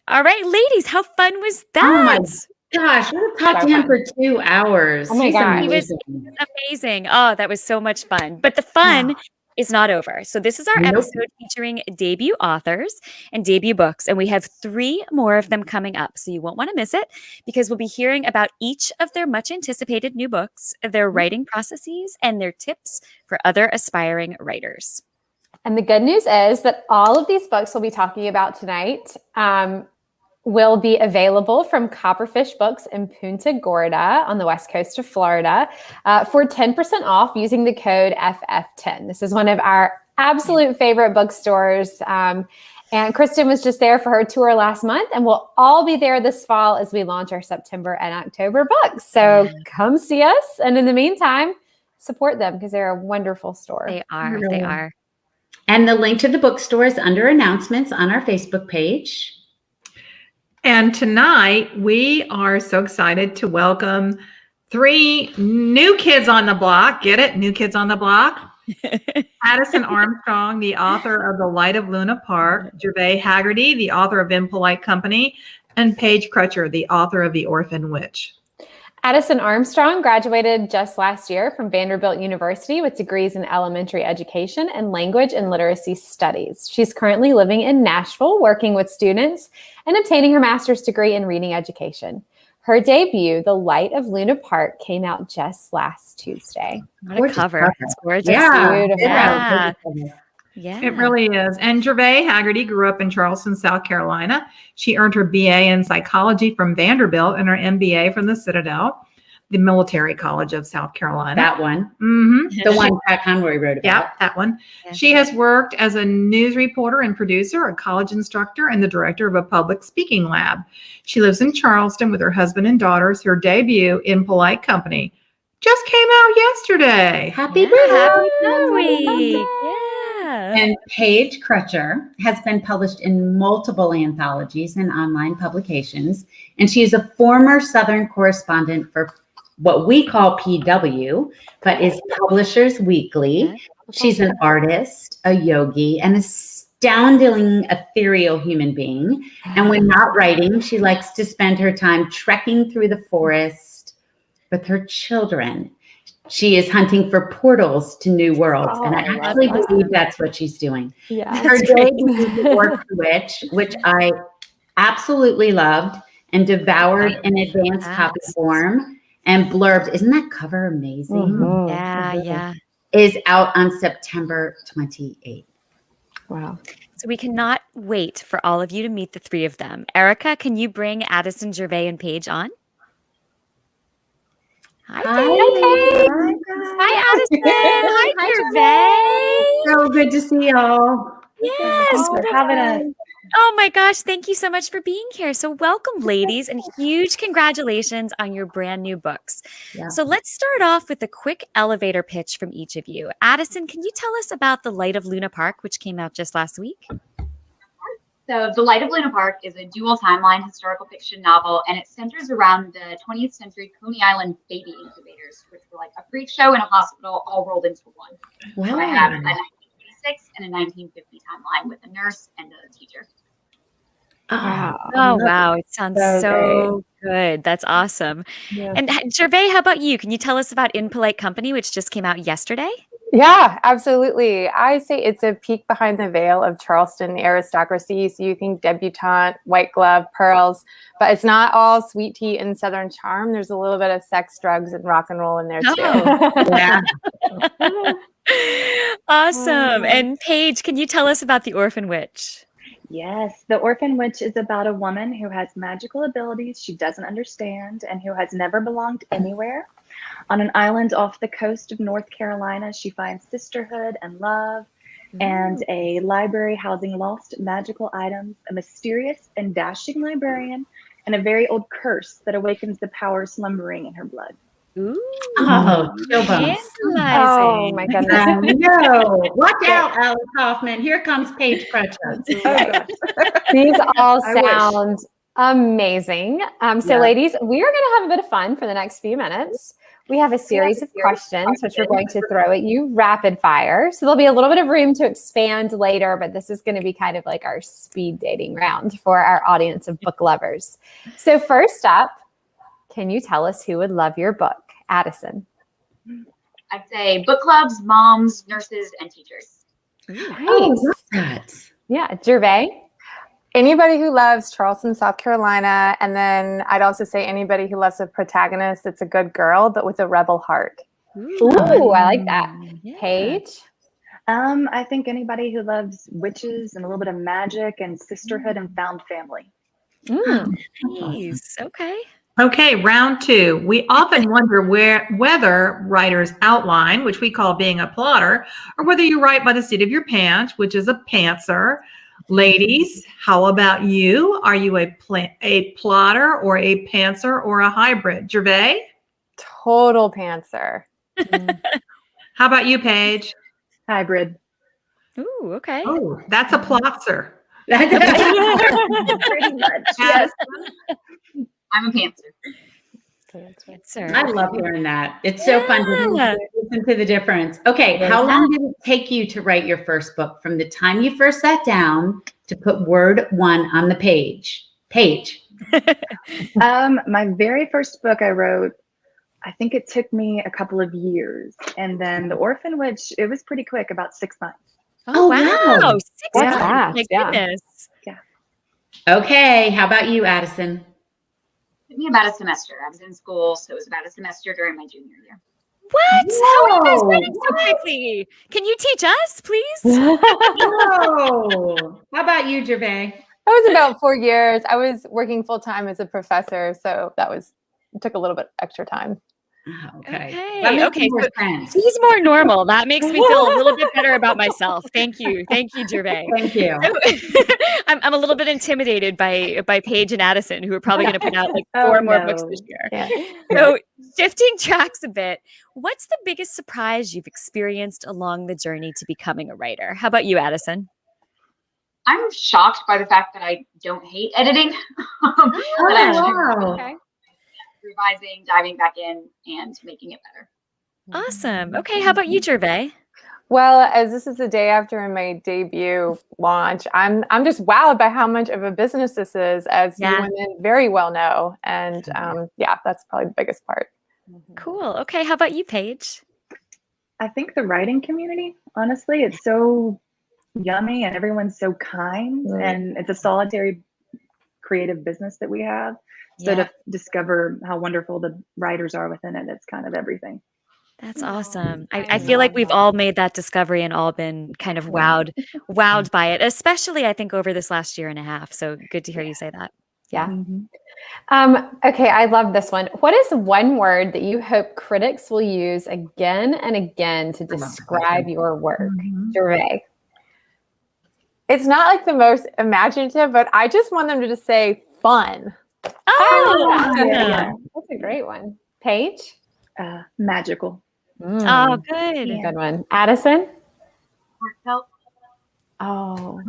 All right, ladies, how fun was that? Oh my gosh, we talked to him for 2 hours. Oh my gosh. He was amazing. Oh, that was so much fun. But the fun is not over. So this is our episode featuring debut authors and debut books. And we have 3 more of them coming up. So you won't want to miss it, because we'll be hearing about each of their much anticipated new books, their writing processes, and their tips for other aspiring writers. And the good news is that all of these books we'll be talking about tonight will be available from Copperfish Books in Punta Gorda on the west coast of Florida for 10% off using the code FF10. This is one of our absolute favorite bookstores. And Kristen was just there for her tour last month, and we'll all be there this fall as we launch our September and October books. So come see us. And in the meantime, support them because they're a wonderful store. They are. Really. They are. And the link to the bookstore is under announcements on our Facebook page. And tonight, we are so excited to welcome 3 new kids on the block. Get it? New kids on the block. Addison Armstrong, the author of The Light of Luna Park, Gervais Hagerty, the author of Impolite Company, and Paige Crutcher, the author of The Orphan Witch. Addison Armstrong graduated just last year from Vanderbilt University with degrees in elementary education and language and literacy studies. She's currently living in Nashville, working with students and obtaining her master's degree in reading education. Her debut, The Light of Luna Park, came out just last Tuesday. What a cover. It's gorgeous. Yeah. Yeah. Yeah. It really is. And Gervais Hagerty grew up in Charleston, South Carolina. She earned her BA in psychology from Vanderbilt and her MBA from the Citadel, the military college of South Carolina. That one. Mm-hmm. The one Pat Conroy wrote about. Yeah, that one. Yeah. She has worked as a news reporter and producer, a college instructor, and the director of a public speaking lab. She lives in Charleston with her husband and daughters. Her debut, Impolite Company, just came out yesterday. Happy Yeah. birthday. Happy birthday. Yeah. And Paige Crutcher has been published in multiple anthologies and online publications. And she is a former Southern correspondent for what we call PW, but is Publishers Weekly. She's an artist, a yogi, an astounding ethereal human being. And when not writing, she likes to spend her time trekking through the forest with her children. She is hunting for portals to new worlds. And I actually believe that's what she's doing. Yeah. Her debut is Orphan Witch, which I absolutely loved and devoured in advanced copy form and blurbs. Isn't that cover amazing? Mhm. Yeah. Is out on September 28th. Wow. So we cannot wait for all of you to meet the 3 of them. Erica, can you bring Addison, Gervais, and Paige on? Hi, Paige. Hi, Addison. Hi, Gervais. So good to see y'all. Yes. Thanks for having us. Oh my gosh, thank you so much for being here. So welcome, ladies, and huge congratulations on your brand new books. Yeah. So let's start off with a quick elevator pitch from each of you. Addison, can you tell us about The Light of Luna Park, which came out just last week? So The Light of Luna Park is a dual timeline historical fiction novel, and it centers around the 20th century Coney Island baby incubators, which were like a freak show and a hospital all rolled into one. So I have a 1986 and a 1950 timeline with a nurse and a teacher. Wow. Oh, wow. It sounds So so good. That's awesome. Yeah. And Gervais, how about you? Can you tell us about Impolite Company, which just came out yesterday? Yeah, absolutely. I say it's a peek behind the veil of Charleston aristocracy. So you think debutante, white glove, pearls, but it's not all sweet tea and Southern charm. There's a little bit of sex, drugs, and rock and roll in there too. Yeah. Awesome. And Paige, can you tell us about The Orphan Witch? Yes, The Orphan Witch is about a woman who has magical abilities she doesn't understand and who has never belonged anywhere. On an island off the coast of North Carolina, she finds sisterhood and love and a library housing lost magical items, a mysterious and dashing librarian, and a very old curse that awakens the power slumbering in her blood. Ooh. Oh, chill bumps. Oh my goodness. No. Watch out, Alice Hoffman. Here comes Paige Crutcher. These all I wish. sound amazing. So Yeah. ladies, we are going to have a bit of fun for the next few minutes. We have a series of questions, which we're going to throw at you rapid fire. So there'll be a little bit of room to expand later, but this is going to be kind of like our speed dating round for our audience of book lovers. So first up, can you tell us who would love your book? Addison. I'd say book clubs, moms, nurses, and teachers. Nice. That. Yeah. Gervais. Anybody who loves Charleston, South Carolina, and then I'd also say anybody who loves a protagonist that's a good girl, but with a rebel heart. Ooh, I like that. Yeah. Paige. I think anybody who loves witches and a little bit of magic and sisterhood and found family. Nice. Okay. Okay, round 2. We often wonder whether writers outline, which we call being a plotter, or whether you write by the seat of your pants, which is a pantser. Ladies, how about you? Are you a plotter or a pantser or a hybrid? Gervais? Total pantser. How about you, Paige? Hybrid. Ooh, okay. Oh, that's a plotzer. Pretty much. Yes. I'm a pantser. Pantser. I love hearing that. It's so fun to listen to the difference. Okay, how long did it take you to write your first book from the time you first sat down to put word 1 on the page? Paige. My very first book I wrote, I think it took me a couple of years. And then The Orphan Witch, it was pretty quick, about 6 months. Oh, wow. 6 That's months. fast, My yeah. goodness. Okay, how about you, Addison? It took me about a semester. I was in school, so it was about a semester during my junior year. What? How are you guys Whoa. writing so quickly? Can you teach us, please? Whoa. How about you, Gervais? That was about 4 years. I was working full time as a professor, so it took a little bit extra time. Okay. Okay. That makes Okay. more So sense. he's more normal. That makes me feel a little bit better about myself. Thank you. Thank you, Gervais. Thank you. So, I'm a little bit intimidated by Paige and Addison, who are probably going to put out like 4 more books this year. Yeah. So shifting tracks a bit, what's the biggest surprise you've experienced along the journey to becoming a writer? How about you, Addison? I'm shocked by the fact that I don't hate editing. That I actually wow. Okay. revising, diving back in, and making it better. Awesome. Okay. How about you, Gervais? Well, as this is the day after my debut launch, I'm just wowed by how much of a business this is, as you women very well know. And that's probably the biggest part. Cool. Okay. How about you, Paige? I think the writing community, honestly, it's so yummy and everyone's so kind, and it's a solitary creative business that we have. So to discover how wonderful the writers are within it, it's kind of everything. That's awesome. I feel like we've all made that discovery and all been kind of wowed by it, especially I think over this last year and a half. So good to hear you say that. Yeah. Okay, I love this one. What is one word that you hope critics will use again and again to describe your work? Gervais. It's not like the most imaginative, but I just want them to just say fun. Oh, yeah. That's a great one. Paige? Magical. Oh, good. Good one. Addison? Heartfelt. Oh,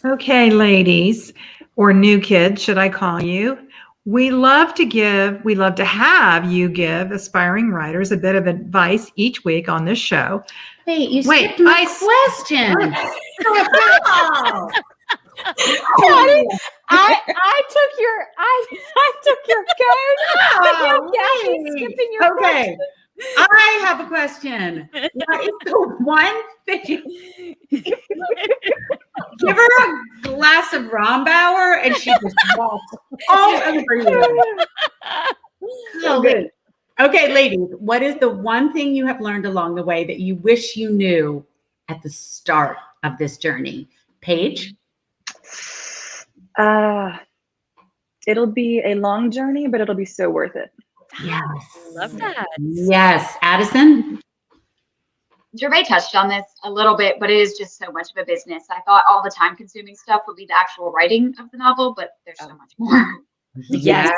Okay, ladies, or new kids, should I call you? We love to have you give aspiring writers a bit of advice each week on this show. Wait, you skipped my question. I took your code. Skipping your okay. I have a question. What is the one thing? Give her a glass of Rombauer and she just walks all over you. So good. Okay, ladies, what is the one thing you have learned along the way that you wish you knew at the start of this journey? Paige? It'll be a long journey, but it'll be so worth it. Yes. Love that. Yes. Addison? Gervais touched on this a little bit, but it is just so much of a business. I thought all the time-consuming stuff would be the actual writing of the novel, but there's so much more. Yes.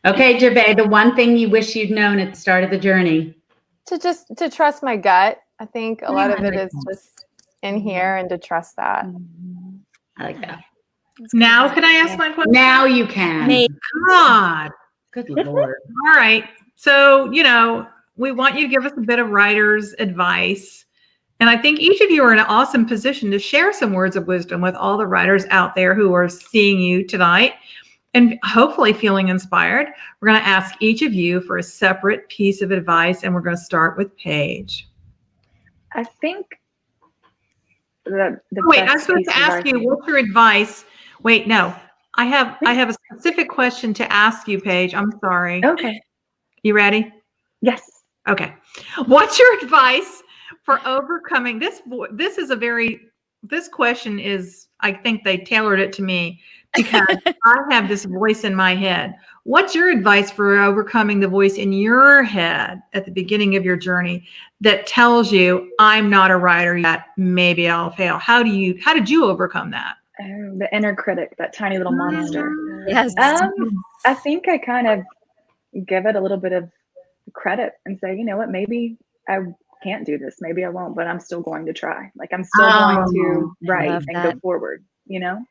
Okay, Gervais, the one thing you wish you'd known at the start of the journey. To trust my gut. I think a lot of it is just in here, and to trust that. I like that. Now, can I ask my question? Now you can. God. Good Lord. All right. So, we want you to give us a bit of writer's advice. And I think each of you are in an awesome position to share some words of wisdom with all the writers out there who are seeing you tonight and hopefully feeling inspired. We're going to ask each of you for a separate piece of advice, and we're going to start with Paige. I think Wait, I was supposed to ask you, what's your advice? Wait, no. I have a specific question to ask you, Paige. I'm sorry. Okay. You ready? Yes. Okay. What's your advice for overcoming this? This is a very this question is, I think they tailored it to me because I have this voice in my head. What's your advice for overcoming the voice in your head at the beginning of your journey that tells you, I'm not a writer yet, maybe I'll fail? How did you overcome that? Oh, the inner critic, that tiny little monster. Yes. I think I kind of give it a little bit of credit and say, you know what, maybe I can't do this. Maybe I won't, but I'm still going to try. Like I'm still going to write and go forward, you know?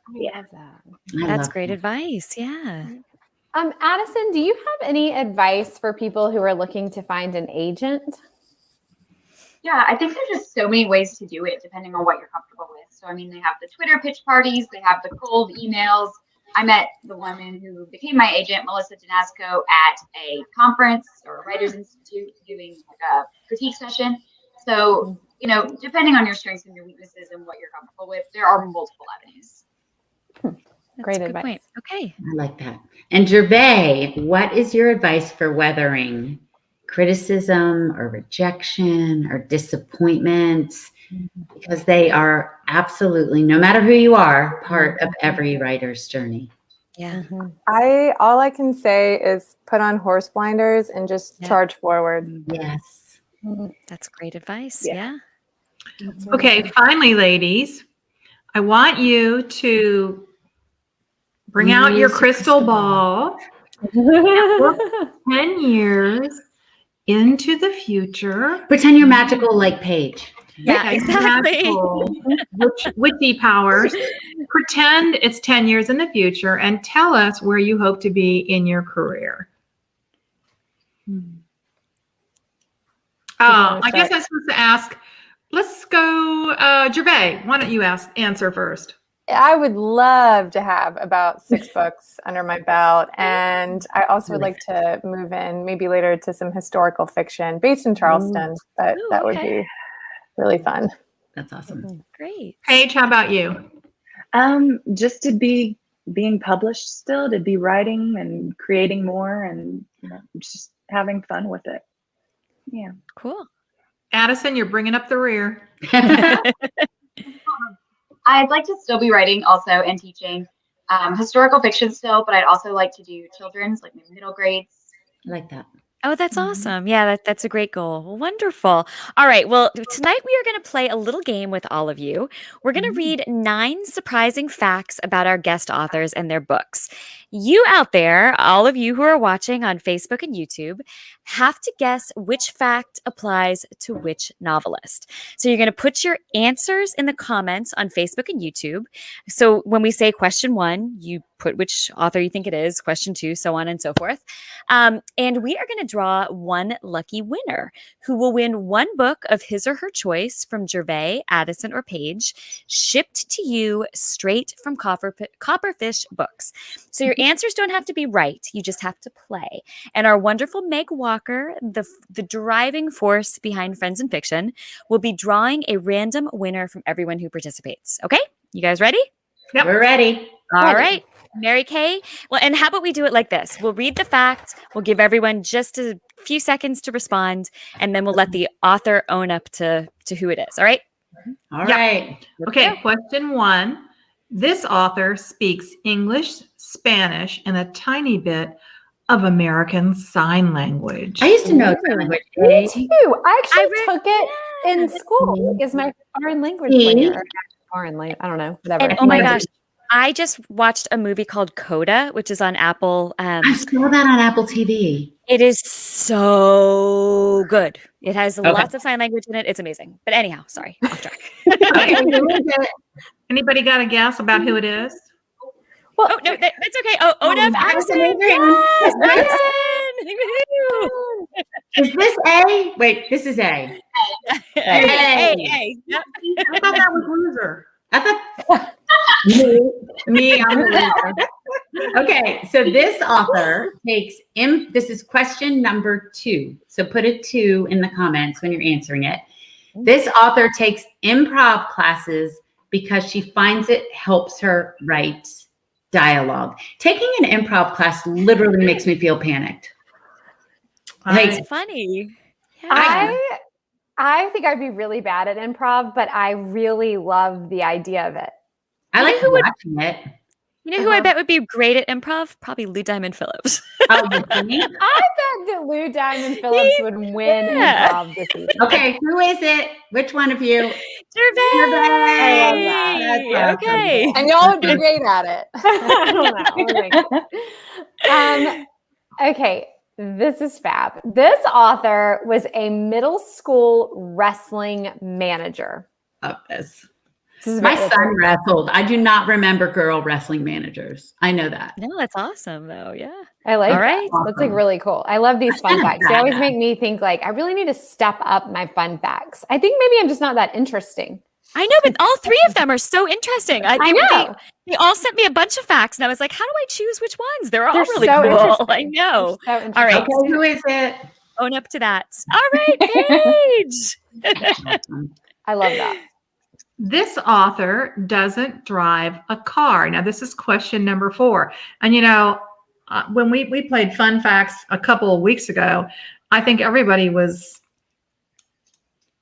I love that. That's great advice. Yeah. Addison, do you have any advice for people who are looking to find an agent? Yeah, I think there's just so many ways to do it depending on what you're comfortable with. So, I mean, they have the Twitter pitch parties, they have the cold emails. I met the woman who became my agent, Melissa Danasco, at a conference or a Writers Institute doing like a critique session. So, you know, depending on your strengths and your weaknesses and what you're comfortable with, there are multiple avenues. Great advice. Point. Okay. I like that. And Gervais, what is your advice for weathering criticism or rejection or disappointment? Because they are absolutely, no matter who you are, part of every writer's journey. Yeah. All I can say is put on horse blinders and just charge forward. Yes. That's great advice. Yeah. Okay, finally, ladies, I want you to bring out your crystal ball and look 10 years into the future. Pretend you're magical like Paige. Yeah, exactly. Witchy powers. Pretend it's 10 years in the future and tell us where you hope to be in your career. I guess I'm supposed to ask. Let's go, Gervais. Why don't you answer first? I would love to have about 6 books under my belt. And I also would like to move in maybe later to some historical fiction based in Charleston. But that would be really fun. That's awesome. Great. Paige, how about you? Just to be being published still, to be writing and creating more and just having fun with it. Yeah. Cool. Addison, you're bringing up the rear. I'd like to still be writing also and teaching historical fiction still, but I'd also like to do children's, like maybe middle grades. I like that. Oh, that's awesome. Yeah, that's a great goal. Well, wonderful. All right. Well, tonight we are going to play a little game with all of you. We're going to read 9 surprising facts about our guest authors and their books. You out there, all of you who are watching on Facebook and YouTube, have to guess which fact applies to which novelist. So you're going to put your answers in the comments on Facebook and YouTube. So when we say question 1, you put which author you think it is, question 2, so on and so forth. And we are going to draw one lucky winner who will win one book of his or her choice from Gervais, Addison, or Paige, shipped to you straight from Copperfish Books. So your answers don't have to be right. You just have to play. And our wonderful Meg Walker, the driving force behind Friends in Fiction, will be drawing a random winner from everyone who participates. Okay? You guys ready? Yep. We're ready. All right. Mary Kay. Well, and how about we do it like this? We'll read the fact. We'll give everyone just a few seconds to respond, and then we'll let the author own up to who it is. All right? All right. Okay, question 1. This author speaks English, Spanish, and a tiny bit of American Sign Language. I used to know sign language. Me too. I actually took it in school because my foreign language layer. Foreign language. I don't know. Whatever. And, oh my gosh. I just watched a movie called Coda, which is on Apple. I saw that on Apple TV. It is so good. It has lots of sign language in it. It's amazing. But anyhow, sorry, off track. Anybody got a guess about who it is? Well, oh, no, that's okay. Oh, Odette Addison. Yes, Is this A? Wait, this is A. A. Yep. I thought that was loser. I thought me, I'm a loser. Okay, so this author takes this is question number 2. So put a 2 in the comments when you're answering it. This author takes improv classes because she finds it helps her write dialogue. Taking an improv class literally makes me feel panicked. It's funny. Yeah. I think I'd be really bad at improv, but I really love the idea of it. I like watching it. You know who I bet would be great at improv? Probably Lou Diamond Phillips. I bet that Lou Diamond Phillips would win improv this evening. Okay, who is it? Which one of you? Gervais. I love that. That's Okay. awesome. And y'all would be great at it. I don't know. Okay, this is fab. This author was a middle school wrestling manager. Love this. This is My very- son wrestled. I do not remember girl wrestling managers. I know that. No, that's awesome though. Yeah. I like All that. right. That's like really cool. I love these fun facts. They always make me think like, I really need to step up my fun facts. I think maybe I'm just not that interesting. I know, but all three of them are so interesting. I know. They all sent me a bunch of facts, and I was like, how do I choose which ones? They're all really so cool. interesting. I know. They're so All right. Okay, who is it? Own up to that. All right, Paige. I love that. This author doesn't drive a car. Now, this is question number 4. And, you know, when we played Fun Facts a couple of weeks ago, I think everybody was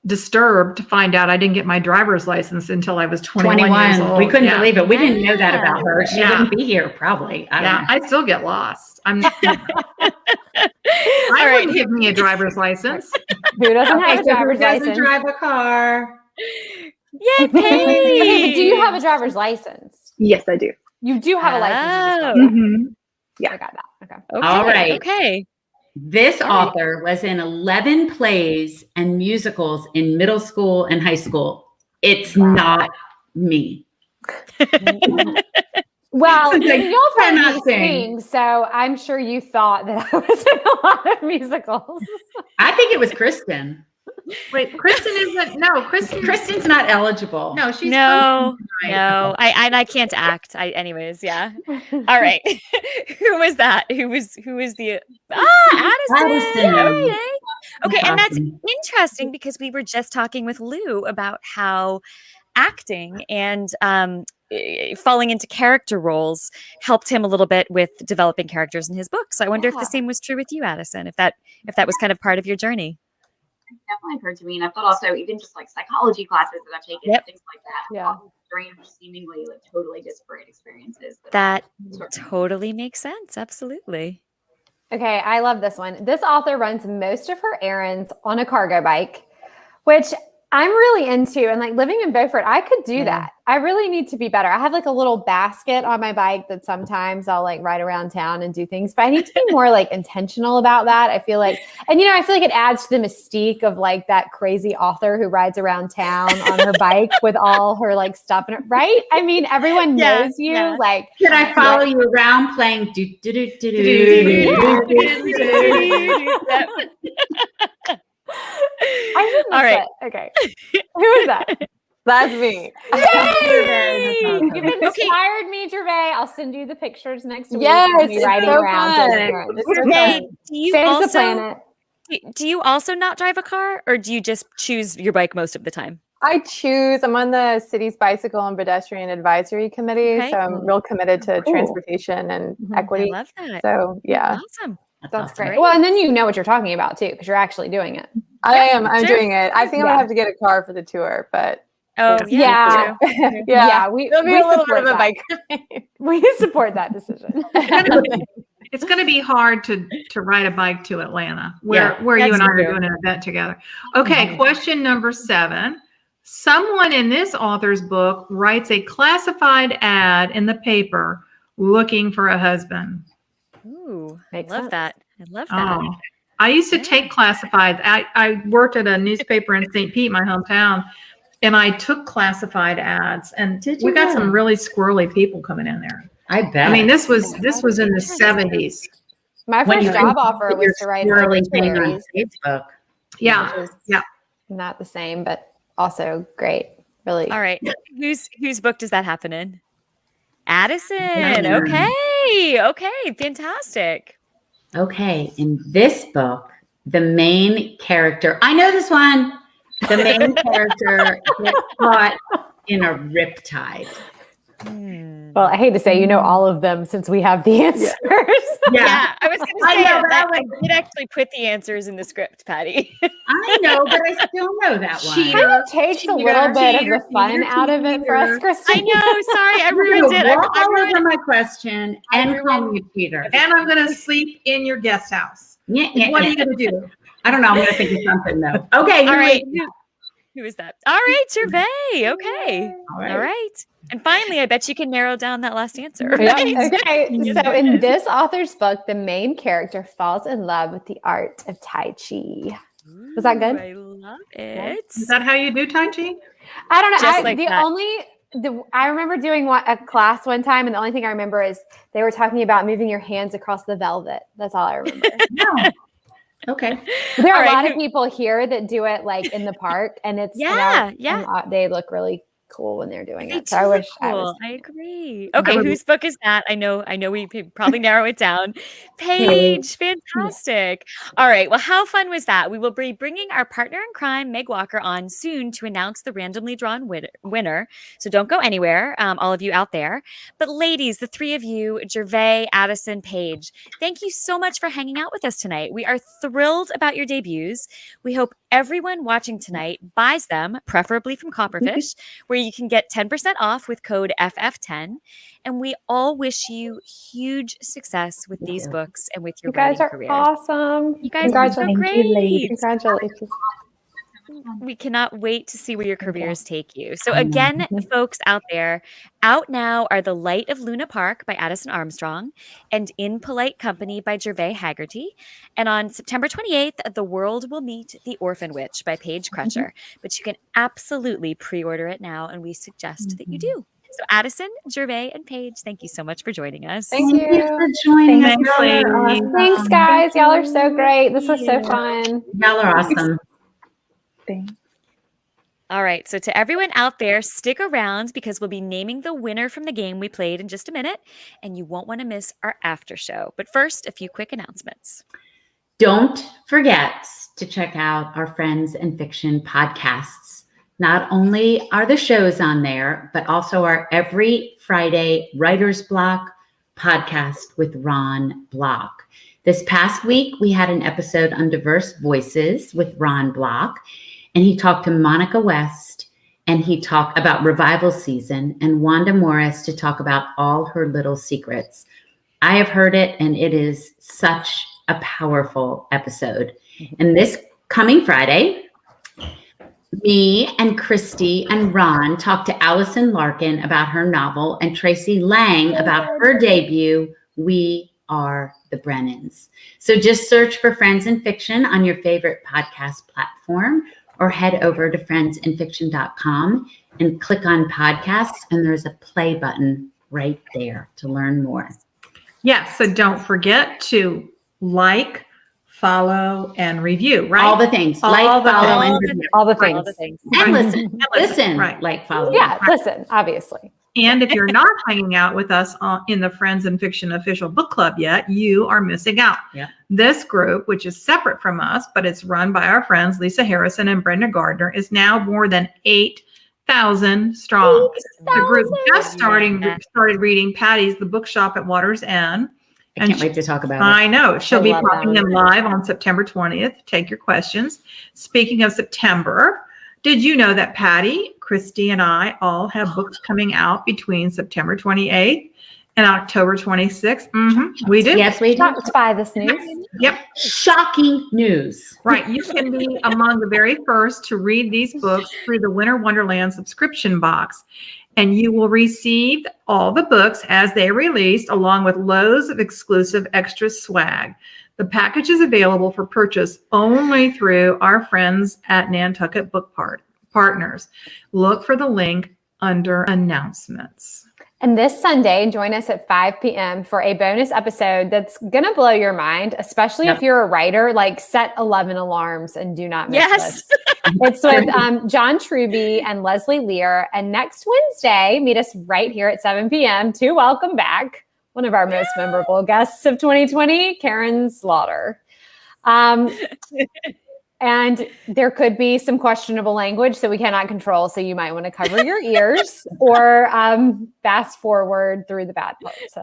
disturbed to find out I didn't get my driver's license until I was 21 years old. We couldn't Yeah. believe it. We didn't know that about her. She Yeah. wouldn't be here probably. I don't know. I still get lost. I wouldn't give me a driver's license. Who doesn't have a Okay, so who driver's doesn't license? drive a car? Yay, Okay, Paige. do you have a driver's license? Yes, I do. You do have a license. You just Oh. don't. Mhm. Yeah. I got that. Okay. Okay. All right. Okay. This All right. author was in 11 plays and musicals in middle school and high school. It's not me. Well, It's like, y'all I'm find not me saying. sing, so I'm sure you thought that I was in a lot of musicals. I think it was Kristen. Wait, Kristen isn't. No, Kristen. Kristen's not eligible. No, she's No, Kristen, right? no. I can't act. Anyways, yeah. All right. Who was that? Who was the Addison. Addison. Okay, and that's Awesome. interesting because we were just talking with Lou about how acting and falling into character roles helped him a little bit with developing characters in his book. So I wonder if Yeah. the same was true with you, Addison, if that was kind of part of your journey. It's definitely occurred to me, and I thought also even just like psychology classes that I've taken, Yep. things like that. Yeah. Strange, seemingly like totally disparate experiences. That sort of- totally makes sense. Absolutely. Okay, I love this one. This author runs most of her errands on a cargo bike, which I'm really into. And like living in Beaufort, I could do that. I really need to be better. I have like a little basket on my bike that sometimes I'll like ride around town and do things, but I need to be more like intentional about that. I feel like, and I feel like it adds to the mystique of like that crazy author who rides around town on her bike with all her like stuff in it, right? I mean, everyone Yeah, knows you. yeah. Like, Should I follow you around playing do do do do do do do? I think All right. that's it. Okay. Who is that? That's me. Yay! You've Okay. inspired me, Gervais. I'll send you the pictures next week. Yes, of me it's riding so around. fun. doing errands. It's so Gervais, fun. do you Saves the also planet. do you also not drive a car, or do you just choose your bike most of the time? I choose. I'm on the city's bicycle and pedestrian advisory committee, Okay. so I'm real committed to Cool. transportation and Mhm. equity. I love that. So yeah, Awesome. That's awesome. great. Well, and then you know what you're talking about too, because you're actually doing it. I am. I'm sure. doing it. I think I'm Yeah. gonna have to get a car for the tour, but Oh Yeah. true. yeah, we it'll be we a little bit support of a that. bike ride. We support that decision. It's going to be hard to ride a bike to Atlanta, where Yeah, you that's and I are true. doing an event together. Okay, question number 7. Someone in this author's book writes a classified ad in the paper looking for a husband. Ooh, Makes I love sense. that. I love that. Oh, I used to Yeah. take classifieds. I worked at a newspaper in St. Pete, my hometown, and I took classified ads. And Did we you got some really? really squirrely people coming in there. I bet. I mean, this was in the 70s. My When first you job can offer put your was to write swirly thing on obituaries, Facebook. Yeah, which is yeah. not the same, but also great. Really. All right. Whose book does that happen in? Addison. Yeah. Okay. Fantastic. Okay, in this book, the main character, I know this one, the main character gets caught in a riptide. Hmm. Well, I hate to say, you know all of them since we have the answers. Yeah, I was going to I say know, that. but I did actually put the answers in the script, Patty. I know, but I still know that one. Kind of takes a little bit of the fun out of it for us, Christine. I know. Sorry, I You're ruined gonna it. walk I all ruined over it. my question and call me a cheater. And I'm going to sleep in your guest house. Yeah, What are you going to do? I don't know. I'm going to think of something though. Okay. All who right. is- Who is that? All right, Gervais. Okay. All right. All right. And finally, I bet you can narrow down that last answer. Yep. Right? Okay. So in this author's book, the main character falls in love with the art of Tai Chi. Was that good? Ooh, I love it. Is that how you do Tai Chi? I don't know. Just like that. I remember doing a class one time, and the only thing I remember is they were talking about moving your hands across the velvet. That's all I remember. No. Okay. There are All a lot right, of people here that do it like in the park, and it's Yeah, and they look really cool when they're doing They it. So I do wish look I was. cool. I agree. Okay, whose book is that? I know we could probably narrow it down. Paige, fantastic. All right. Well, how fun was that? We will be bringing our partner in crime, Meg Walker, on soon to announce the randomly drawn winner. So don't go anywhere, all of you out there. But ladies, the three of you, Gervais, Addison, Paige, thank you so much for hanging out with us tonight. We are thrilled about your debuts. We hope everyone watching tonight buys them, preferably from Copperfish, where you can get 10% off with code FF10. And we all wish you huge success with these books and with your You guys writing are careers. awesome. You guys are so great. Congratulations. We cannot wait to see where your careers take you. So again, folks out there, out now are The Light of Luna Park by Addison Armstrong and In Polite Company by Gervais Hagerty. And on September 28th, The World Will Meet the Orphan Witch by Paige Crutcher. But you can absolutely pre-order it now, and we suggest that you do. So Addison, Gervais, and Paige, thank you so much for joining us. Thank you for joining us. Thanks, Y'all are ladies. awesome. Thanks, guys. Y'all are so great. This was so fun. Y'all are awesome. All right. So to everyone out there, stick around because we'll be naming the winner from the game we played in just a minute, and you won't want to miss our after show. But first, a few quick announcements. Don't forget to check out our Friends and Fiction podcasts. Not only are the shows on there, but also our every Friday Writer's Block podcast with Ron Block. This past week, we had an episode on diverse voices with Ron Block, and he talked to Monica West, and he talked about revival season, and Wanda Morris to talk about all her little secrets. I have heard it, and it is such a powerful episode. And this coming Friday, me and Christy and Ron talked to Allison Larkin about her novel and Tracy Lang about her debut, We Are the Brennans. So just search for Friends and Fiction on your favorite podcast platform or head over to friendsandfiction.com and click on podcasts, and there's a play button right there to learn more. Yes. So don't forget to like, follow, and review, right? All the things. All Like, the follow, things. and review. All the All things. the things. And Right. listen. Listen. Right. Like, follow. Yeah, listen, obviously. And if you're not hanging out with us in the Friends and Fiction official book club yet, you are missing out. Yeah. This group, which is separate from us, but it's run by our friends Lisa Harrison and Brenda Gardner, is now more than 8,000 strong. The group just started reading Patty's The Bookshop at Water's End. I can't wait to talk about it. I know. She'll be love popping that. them live on September 20th. Take your questions. Speaking of September, did you know that Patty, Christy, and I all have books coming out between September 28th and October 26th? We do. Yes, we do. Shocked by this news. Yep. Shocking news. Right. You can be among the very first to read these books through the Winter Wonderland subscription box. And you will receive all the books as they released, along with loads of exclusive extra swag. The package is available for purchase only through our friends at Nantucket Book Partners. Look for the link under announcements. And this Sunday, join us at 5 p.m. for a bonus episode that's going to blow your mind, especially if you're a writer. Like, set 11 alarms and do not miss this. It's with John Truby and Leslie Lear. And next Wednesday, meet us right here at 7 p.m. to welcome back one of our most memorable guests of 2020, Karen Slaughter. And there could be some questionable language that we cannot control. So you might want to cover your ears or fast forward through the bad parts.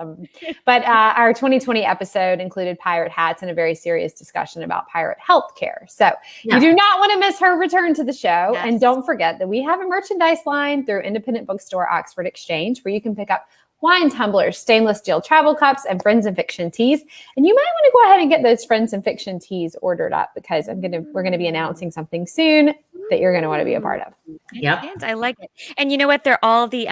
But our 2020 episode included pirate hats and a very serious discussion about pirate healthcare. So you do not want to miss her return to the show. Yes. And don't forget that we have a merchandise line through independent bookstore Oxford Exchange where you can pick up wine tumblers, stainless steel travel cups, and Friends and Fiction teas. And you might want to go ahead and get those Friends and Fiction teas ordered up because we're going to be announcing something soon that you're going to want to be a part of. Yep. And I like it. And you know what? They're all the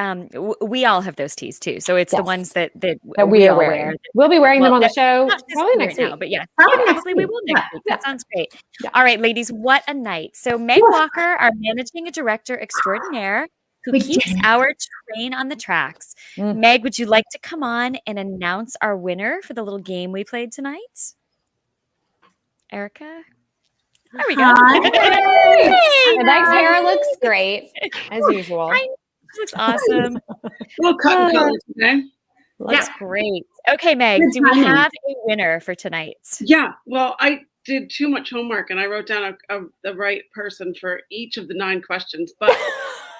we all have those teas too. So it's the Yes. ones that we are all wearing. wear. We'll be wearing them on the show Not this probably year next now, week. but yes, Probably next probably we week. will next week. Yeah. That sounds great. Yeah. All right, ladies, what a night. So Meg Walker, our managing director extraordinaire, who We keeps did it. our train on the tracks. Meg, would you like to come on and announce our winner for the little game we played tonight? Erica? There we go. Hi. Meg's hair looks great, as usual. Looks awesome. We'll cut and color today. Looks great. Okay, Meg, Good do we timing. have a winner for tonight? Yeah, well, I did too much homework and I wrote down the right person for each of the 9 questions, but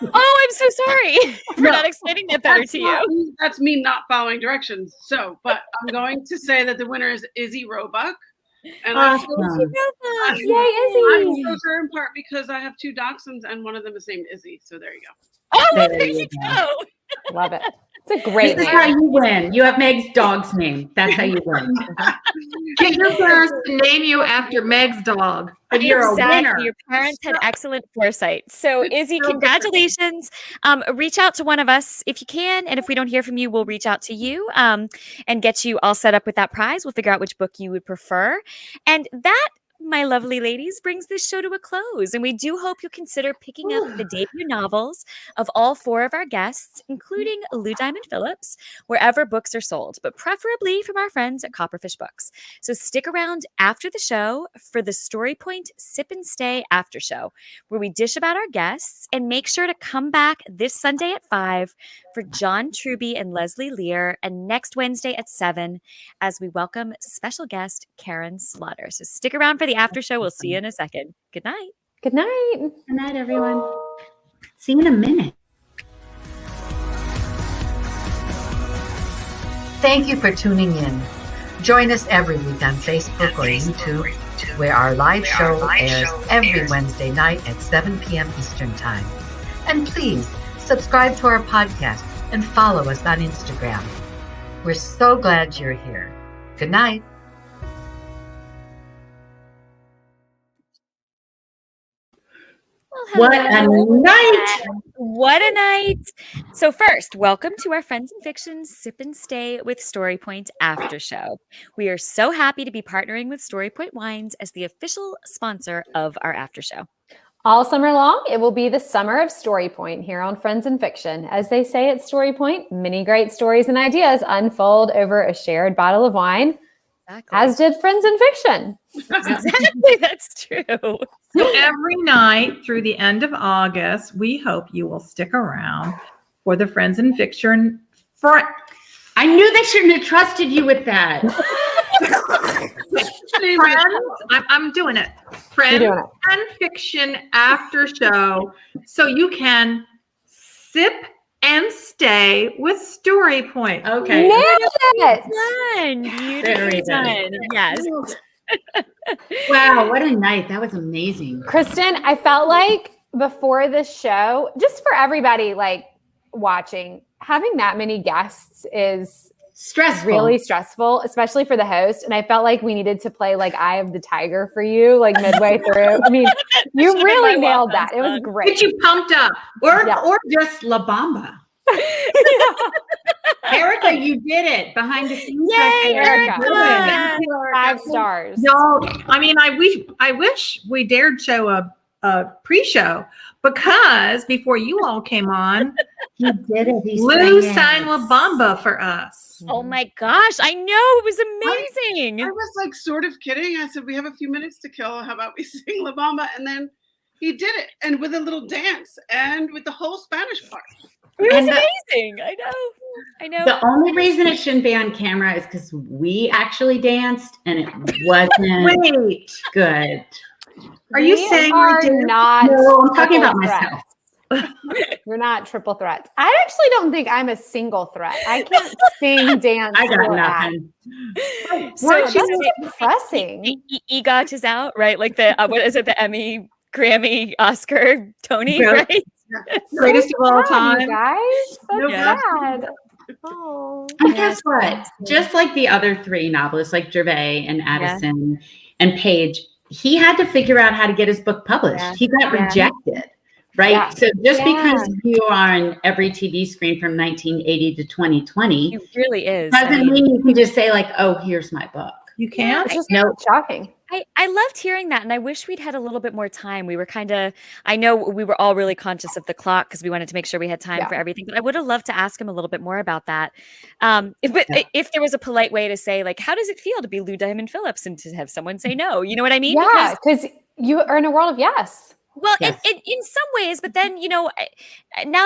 Oh, I'm so sorry for No, not explaining that better to you. That's me not following directions. So, but I'm going to say that the winner is Izzy Roebuck. And I Awesome. Yay, Izzy! chose her in part because I have 2 dachshunds and one of them is named Izzy. So there you go. Oh, There there you you go. go. Love it. It's a great This is name. how you win. You have Meg's dog's name. That's how you win. Get your parents to name you after Meg's dog. But you're a Exactly. winner. Your parents had excellent foresight. So, Izzy, congratulations. Reach out to one of us if you can. And if we don't hear from you, we'll reach out to you and get you all set up with that prize. We'll figure out which book you would prefer. And that, my lovely ladies, brings this show to a close. And we do hope you'll consider picking up the debut novels of all 4 of our guests, including Lou Diamond Phillips, wherever books are sold, but preferably from our friends at Copperfish Books. So stick around after the show for the Story Point Sip and Stay after show, where we dish about our guests, and make sure to come back this Sunday at 5 for John Truby and Leslie Lear, and next Wednesday at 7 as we welcome special guest Karen Slaughter. So stick around for the after show. We'll see you in a second. Good night. Good night. Good night, everyone. See you in a minute. Thank you for tuning in. Join us every week on Facebook or YouTube, where our live show airs every Wednesday night at 7 p.m. Eastern Time. And please subscribe to our podcast and follow us on Instagram. We're so glad you're here. Good night. Well, What a hello. night. What a night. So first, welcome to our Friends and Fiction Sip and Stay with Story Point after show. We are so happy to be partnering with Story Point Wines as the official sponsor of our after show. All summer long, it will be the summer of Story Point here on Friends and Fiction. As they say at Story Point, many great stories and ideas unfold over a shared bottle of wine, Exactly. as did Friends and Fiction. Exactly. That's true. So every night through the end of August, we hope you will stick around for the Friends and Fiction. I knew they shouldn't have trusted you with that. I'm doing it. Friends You're doing it. and Fiction after show, so you can sip and stay with Story Point. Okay. Nailed it! Done. Very Beautifully good. done. Yes. Wow, what a night. That was amazing. Kristen, I felt like before this show, just for everybody like watching, having that many guests is Stressful. really stressful, especially for the host. And I felt like we needed to play like Eye of the Tiger for you, like midway through. I mean, you Should've been really my nailed welcome that. It was song. great. Get you pumped up. Or just La Bamba. Erica, you did it behind the scenes. Yay, right there. Erica. Good. Erica. 5 stars. No, I mean, I wish we dared show a pre-show, because before you all came on, He did it. He Lou sang it. sang La Bamba for us. Oh my gosh. I know. It was amazing. I was like sort of kidding. I said, we have a few minutes to kill. How about we sing La Bamba? And then he did it. And with a little dance and with the whole Spanish part. It was And the- amazing. I know. I know. The only reason it shouldn't be on camera is because we actually danced and it wasn't Wait, good. Are you saying are we do? not? No, I'm talking about triple myself. threats. We're not triple threats. I actually don't think I'm a single threat. I can't sing, dance, I got or act. nothing. So That's she's depressing. EGOT is out, right? Like the what is it? The Emmy, Grammy, Oscar, Tony, Yeah. right? Greatest of all Sad, time. you guys. That's Yeah. sad. Oh. And guess what? Just like the other three novelists, like Gervais and Addison and Paige, he had to figure out how to get his book published. Yeah. He got Yeah. rejected, right? Yeah. So just Yeah. because you are on every TV screen from 1980 to 2020 It really is. doesn't mean you can just say like, "Oh, here's my book." You can't? It's just shocking. I loved hearing that, and I wish we'd had a little bit more time. We were I know we were all really conscious of the clock because we wanted to make sure we had time for everything, but I would have loved to ask him a little bit more about that. If there was a polite way to say, like, how does it feel to be Lou Diamond Phillips and to have someone say no? You know what I mean? Yeah, because you are in a world of yes. Well, Yes. in some ways, but then, now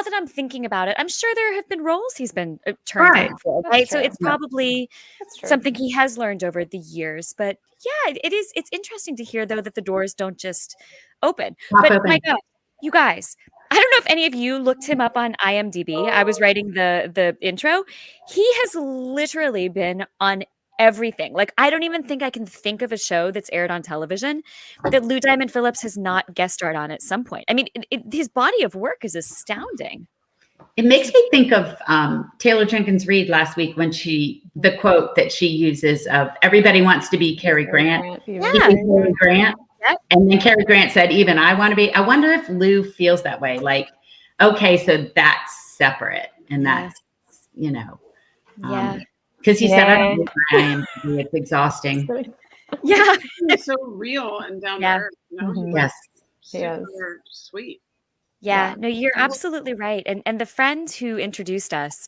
that I'm thinking about it, I'm sure there have been roles he's been turned Right. down for, That's right? So true. it's probably That's true. something he has learned over the years. But yeah, it's interesting to hear, though, that the doors don't just open. Pop But open. my God, you guys, I don't know if any of you looked him up on IMDb. I was writing the intro. He has literally been on everything. Like, I don't even think I can think of a show that's aired on television that Lou Diamond Phillips has not guest starred on at some point. I mean, his body of work is astounding. It makes me think of Taylor Jenkins Reid last week when the quote that she uses of "Everybody wants to be Cary Grant." Yeah. Cary Grant. Yep. And then Cary Grant said, "Even I want to be." I wonder if Lou feels that way. Like, okay, so that's separate, and that's Yeah. because he said, "I don't know where I am. It's exhausting." Yeah. He's so real and down to Yeah. earth. You know? Mhm. Yes. He is. Super sweet. Yeah, no, you're absolutely right. And the friend who introduced us,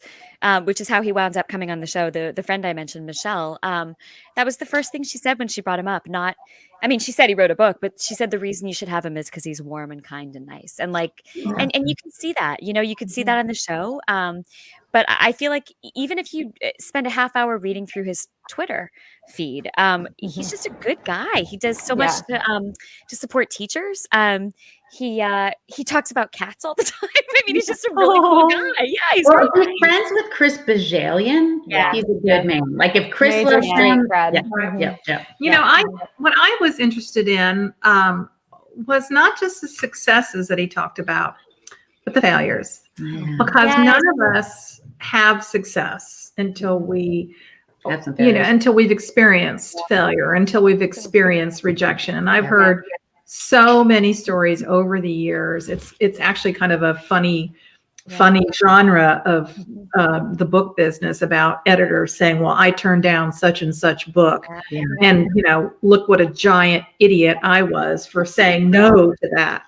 which is how he wound up coming on the show, the friend I mentioned, Michelle, that was the first thing she said when she brought him up. She said he wrote a book, but she said the reason you should have him is because he's warm and kind and nice. And and you can see that, you could see that on the show. But I feel like even if you spend a half hour reading through his Twitter feed, he's just a good guy. He does so much to support teachers. He talks about cats all the time. I mean, he's just a really cool guy. Yeah, he's Well, really he's friends with Chris Bajalian. Yeah. He's a good man. Like if Chris Major loves him, Fred. yeah. What I was interested in was not just the successes that he talked about, but the failures. Yeah. Because none of us have success until until we've experienced failure, until we've experienced rejection. And I've heard so many stories over the years. It's actually kind of a funny genre of the book business about editors saying, well, I turned down such and such book. Yeah. And, look what a giant idiot I was for saying no to that.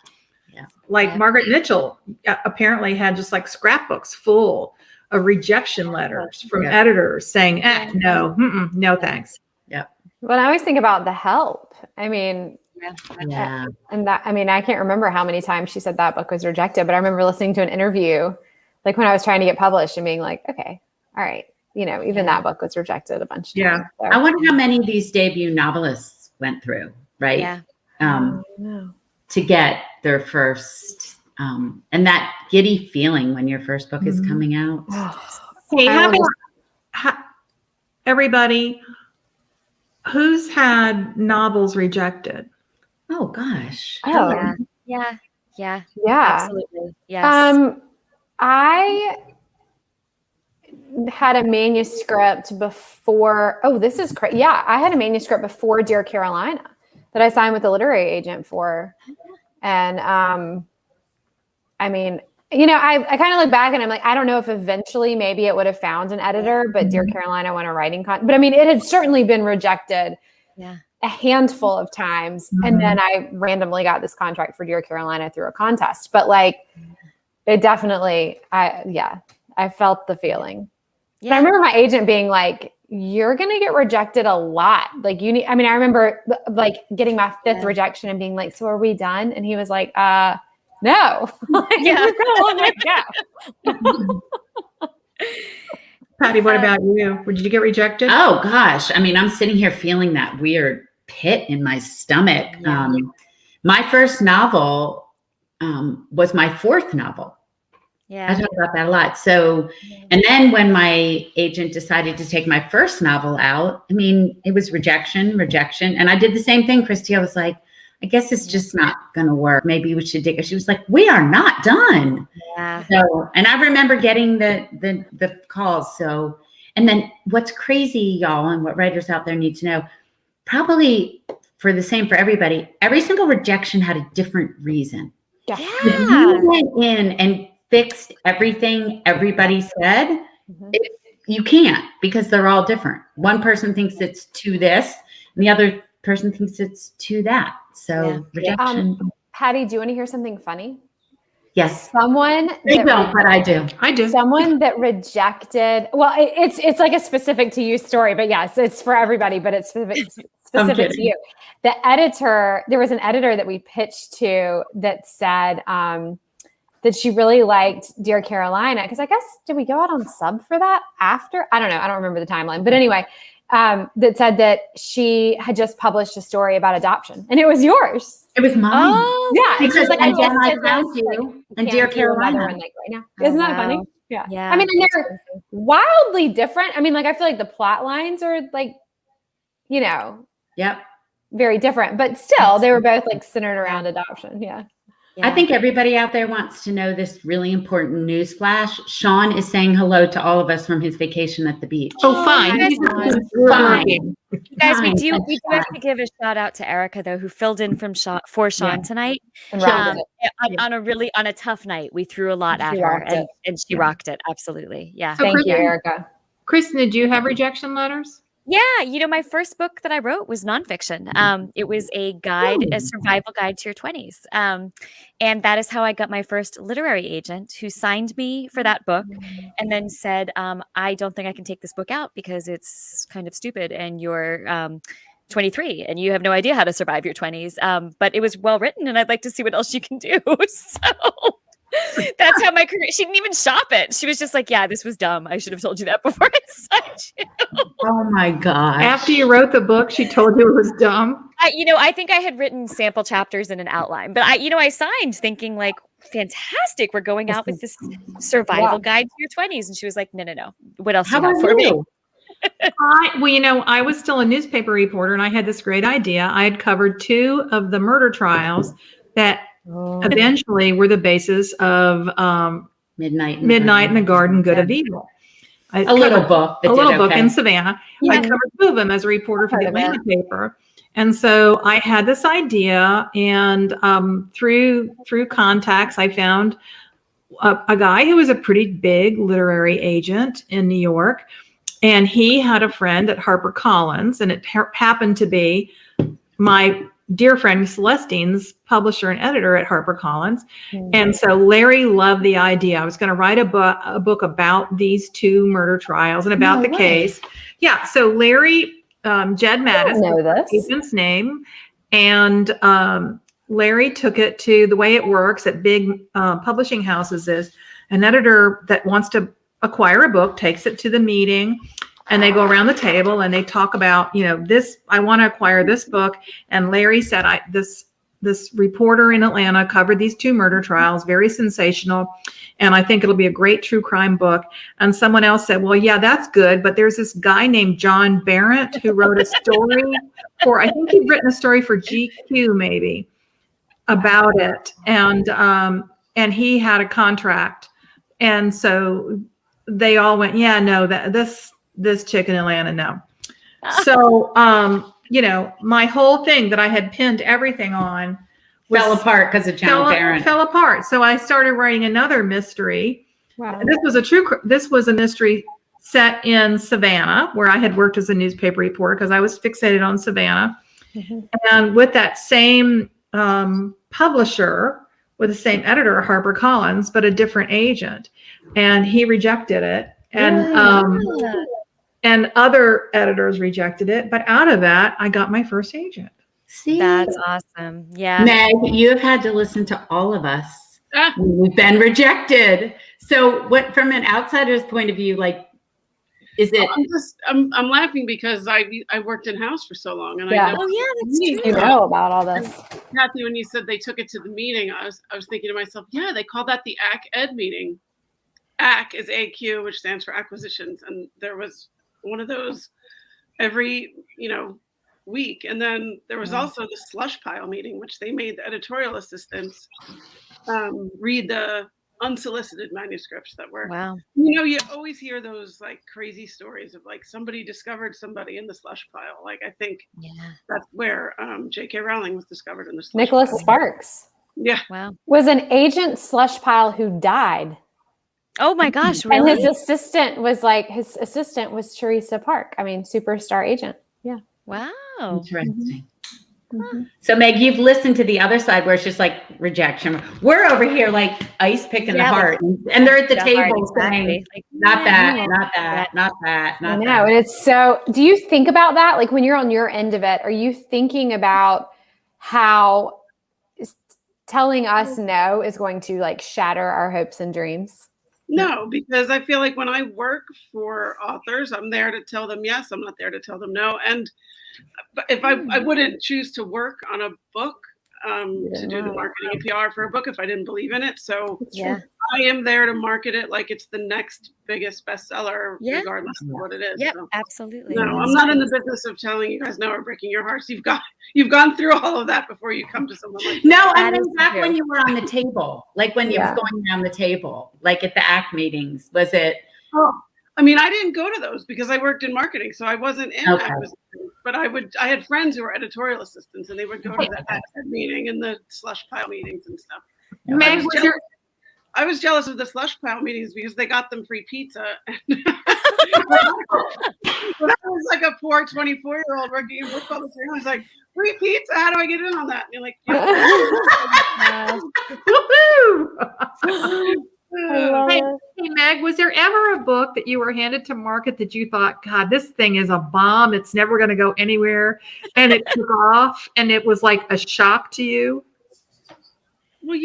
Yeah. Like Margaret Mitchell apparently had just like scrapbooks full of rejection letters from editors saying, no, no, thanks. Yeah. But I always think about The Help. I mean, Yeah. and I can't remember how many times she said that book was rejected, but I remember listening to an interview, like when I was trying to get published and being like, okay, all right. Even that book was rejected a bunch of times. So. I wonder how many of these debut novelists went through, right? Yeah. To get their first, and that giddy feeling when your first book is coming out. Hey, everybody, who's had novels rejected? Oh gosh. Oh, Yeah. yeah. Absolutely. Yes. I had a manuscript before. Oh, this is crazy. Yeah, I had a manuscript before Dear Carolina that I signed with a literary agent for, and I mean, I kind of look back and I'm like, I don't know if eventually maybe it would have found an editor, but Dear Carolina won a writing but I mean, it had certainly been rejected a handful of times. And then I randomly got this contract for Dear Carolina through a contest, but like it definitely, I felt the feeling. Yeah. I remember my agent being like, you're going to get rejected a lot. Like I remember like getting my fifth rejection and being like, so are we done? And he was like, no. Patty, what about you? Did you get rejected? Oh gosh. I mean, I'm sitting here feeling that weird pit in my stomach. My first novel was my fourth novel. Yeah. I talk about that a lot. So, and then when my agent decided to take my first novel out, I mean, it was rejection. And I did the same thing, Christy. I was like, I guess it's just not going to work. Maybe we should dig it. She was like, we are not done. Yeah. So, and I remember getting the calls. So, and then what's crazy, y'all, and what writers out there need to know, probably for the same for everybody, every single rejection had a different reason. Yeah. If you went in and fixed everything everybody said, you can't, because they're all different. One person thinks it's to this, and the other person thinks it's to that. So rejection. Patty, do you want to hear something funny? Yes. Someone. They don't, but I do. I do. Someone that rejected. Well, it's like a specific to you story, but yes, it's for everybody, but it's specific to you. The editor. There was an editor that we pitched to that said that she really liked Dear Carolina, because I guess, did we go out on sub for that after? I don't know. I don't remember the timeline. But anyway, that said that she had just published a story about adoption, and it was yours. It was mine. Oh, Yeah. Because like, and then I listed found this, you and Dear Carolina. Right now. Isn't that funny? Yeah. Yeah. I mean, and they're wildly different. I mean, like, I feel like the plot lines are like, Yep. very different, but still they were both like centered around adoption. Yeah. I think everybody out there wants to know this really important news flash. Sean is saying hello to all of us from his vacation at the beach. Oh, fine. Fine. Guys, we do have to give a shout out to Erica, though, who filled in for Sean tonight. And On a tough night. We threw a lot at her, and she rocked it. Absolutely. Yeah. So Thank you, Erica. Kristen, did you have rejection letters? Yeah, my first book that I wrote was nonfiction. It was a survival guide to your 20s. And that is how I got my first literary agent, who signed me for that book and then said, I don't think I can take this book out because it's kind of stupid and you're 23 and you have no idea how to survive your 20s. But it was well written and I'd like to see what else you can do. So that's how my career, she didn't even shop it. She was just like, yeah, this was dumb. I should have told you that before I signed you. Oh my God. After you wrote the book, she told you it was dumb. I think I had written sample chapters in an outline, but I signed thinking like, fantastic. We're going out with this survival guide to your 20s. And she was like, no. What else do you have for me? I was still a newspaper reporter and I had this great idea. I had covered 2 of the murder trials that eventually were the basis of Midnight in the Garden, Good of Evil. A little book in Savannah. I covered 2 of them as a reporter for the Atlanta paper. And so I had this idea, and through contacts, I found a guy who was a pretty big literary agent in New York. And he had a friend at HarperCollins, and it happened to be my dear friend Celestine's publisher and editor at HarperCollins. And so Larry loved the idea. I was going to write a book about these 2 murder trials and about the case. Yeah. So Larry, Jed Mattis, agent's name, and Larry took it to, the way it works at big publishing houses is an editor that wants to acquire a book takes it to the meeting, and they go around the table and they talk about, this, I want to acquire this book. And Larry said, this reporter in Atlanta covered these 2 murder trials, very sensational. And I think it'll be a great true crime book. And someone else said, well, yeah, that's good. But there's this guy named John Barrett who wrote a story I think he'd written a story for GQ maybe about it. And he had a contract. And so they all went, yeah, no, this chick in Atlanta, no. So, my whole thing that I had pinned everything on fell apart because of John Barrett. Fell apart. So I started writing another mystery. Wow. This was a mystery set in Savannah, where I had worked as a newspaper reporter because I was fixated on Savannah. And with that same publisher, with the same editor at HarperCollins, but a different agent. And he rejected it. And other editors rejected it. But out of that, I got my first agent. See? That's awesome. Yeah. Meg, you have had to listen to all of us. We've been rejected. So what, from an outsider's point of view, like, Is it? I'm laughing because I worked in house for so long, and Yeah. I know. Oh yeah, that's true. You know about all this. Kathy, when you said they took it to the meeting, I was thinking to myself, yeah, they called that the ACK-Ed meeting. ACK is AQ, which stands for acquisitions, and there was one of those every week, and then there was also the slush pile meeting, which they made the editorial assistants read the unsolicited manuscripts that were. Wow. You always hear those like crazy stories of like somebody discovered somebody in the slush pile. Like I think that's where J.K. Rowling was discovered in the slush Nicholas pile. Sparks. Yeah. Wow. Was an agent slush pile who died. Oh my gosh, really? And his assistant was Teresa Park. I mean, superstar agent. Yeah. Wow. Interesting. Mm-hmm. So Meg, you've listened to the other side where it's just like rejection. We're over here like ice picking the heart, and they're at the table saying, like, not that, not that, not that, not I know, that. and it's so. Do you think about that? Like when you're on your end of it, are you thinking about how telling us no is going to like shatter our hopes and dreams? No, because I feel like when I work for authors, I'm there to tell them yes. I'm not there to tell them no. And if I wouldn't choose to work on a book to do the marketing and PR for a book if I didn't believe in it. So I am there to market it like it's the next biggest bestseller, regardless of what it is. Yep, so, absolutely. No, I'm not in the business of telling you guys no or breaking your hearts. You've gone through all of that before you come to someone like No, I mean back when you were on the table, like when you were going around the table, like at the ACT meetings, was it? Oh, I mean, I didn't go to those because I worked in marketing, so I wasn't in acquisition. But I had friends who were editorial assistants, and they would go to the ACT meeting and the slush pile meetings and stuff. Meg, I was jealous of the slush pile meetings because they got them free pizza. But I was like a poor 24-year-old working in book publishing. I was like, free pizza? How do I get in on that? And you're like, Hey, Meg, was there ever a book that you were handed to market that you thought, God, this thing is a bomb. It's never going to go anywhere. And it took off and it was like a shock to you? Well,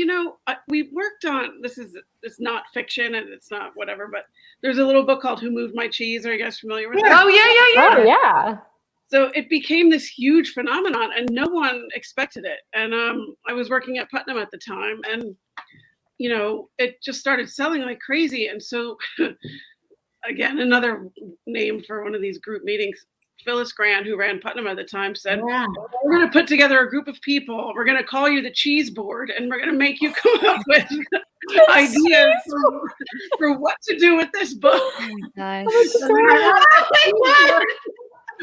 we worked on, it's not fiction and it's not whatever, but there's a little book called Who Moved My Cheese? Are you guys familiar with that? Oh, yeah. Oh, yeah. So it became this huge phenomenon and no one expected it. And I was working at Putnam at the time and, it just started selling like crazy. And so, again, another name for one of these group meetings, Phyllis Grand, who ran Putnam at the time, said, we're going to put together a group of people. We're going to call you the cheese board, and we're going to make you come up with ideas for what to do with this book. Oh my gosh.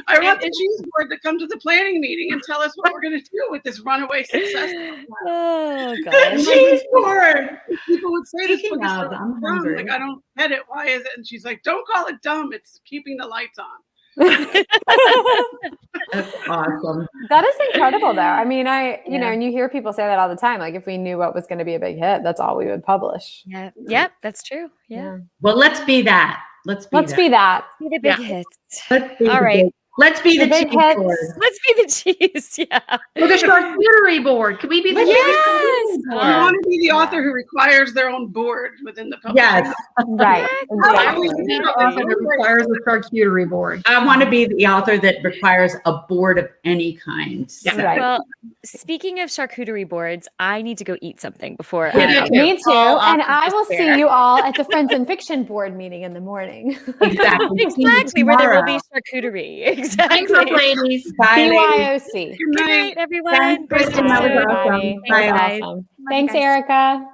I want the cheese board to come to the planning meeting and tell us what we're going to do with this runaway success. Oh, gosh. Cheese board. People would say this book is so I'm dumb. hungry. Like, I don't get it. Why is it? And she's like, don't call it dumb. It's keeping the lights on. That's awesome. That is incredible, though. I mean, and you hear people say that all the time. Like, if we knew what was going to be a big hit, that's all we would publish. Yeah. Yep, that's true. Yeah. Well, let's be that. Let's be that. Be the big hits. All right. Let's be the big cheese hits. board. Let's be the cheese. Yeah. Well, the charcuterie board. Can we be the Yes. I want to be the author who requires their own board within the publication. Yes. Right. I want to be the author that requires a charcuterie board. I want to be the author that requires a board of any kind. So. Right. Well, speaking of charcuterie boards, I need to go eat something before. Me too. all And off I the will chair. see you all at the Friends and Fiction board meeting in the morning. Exactly, where there will be charcuterie. Thanks, Exactly. ladies. Bye, ladies. BYOC. Good Good night. night, everyone. Thanks, Kristen. That was awesome. Everybody. Bye. That was awesome. Thanks, Erica.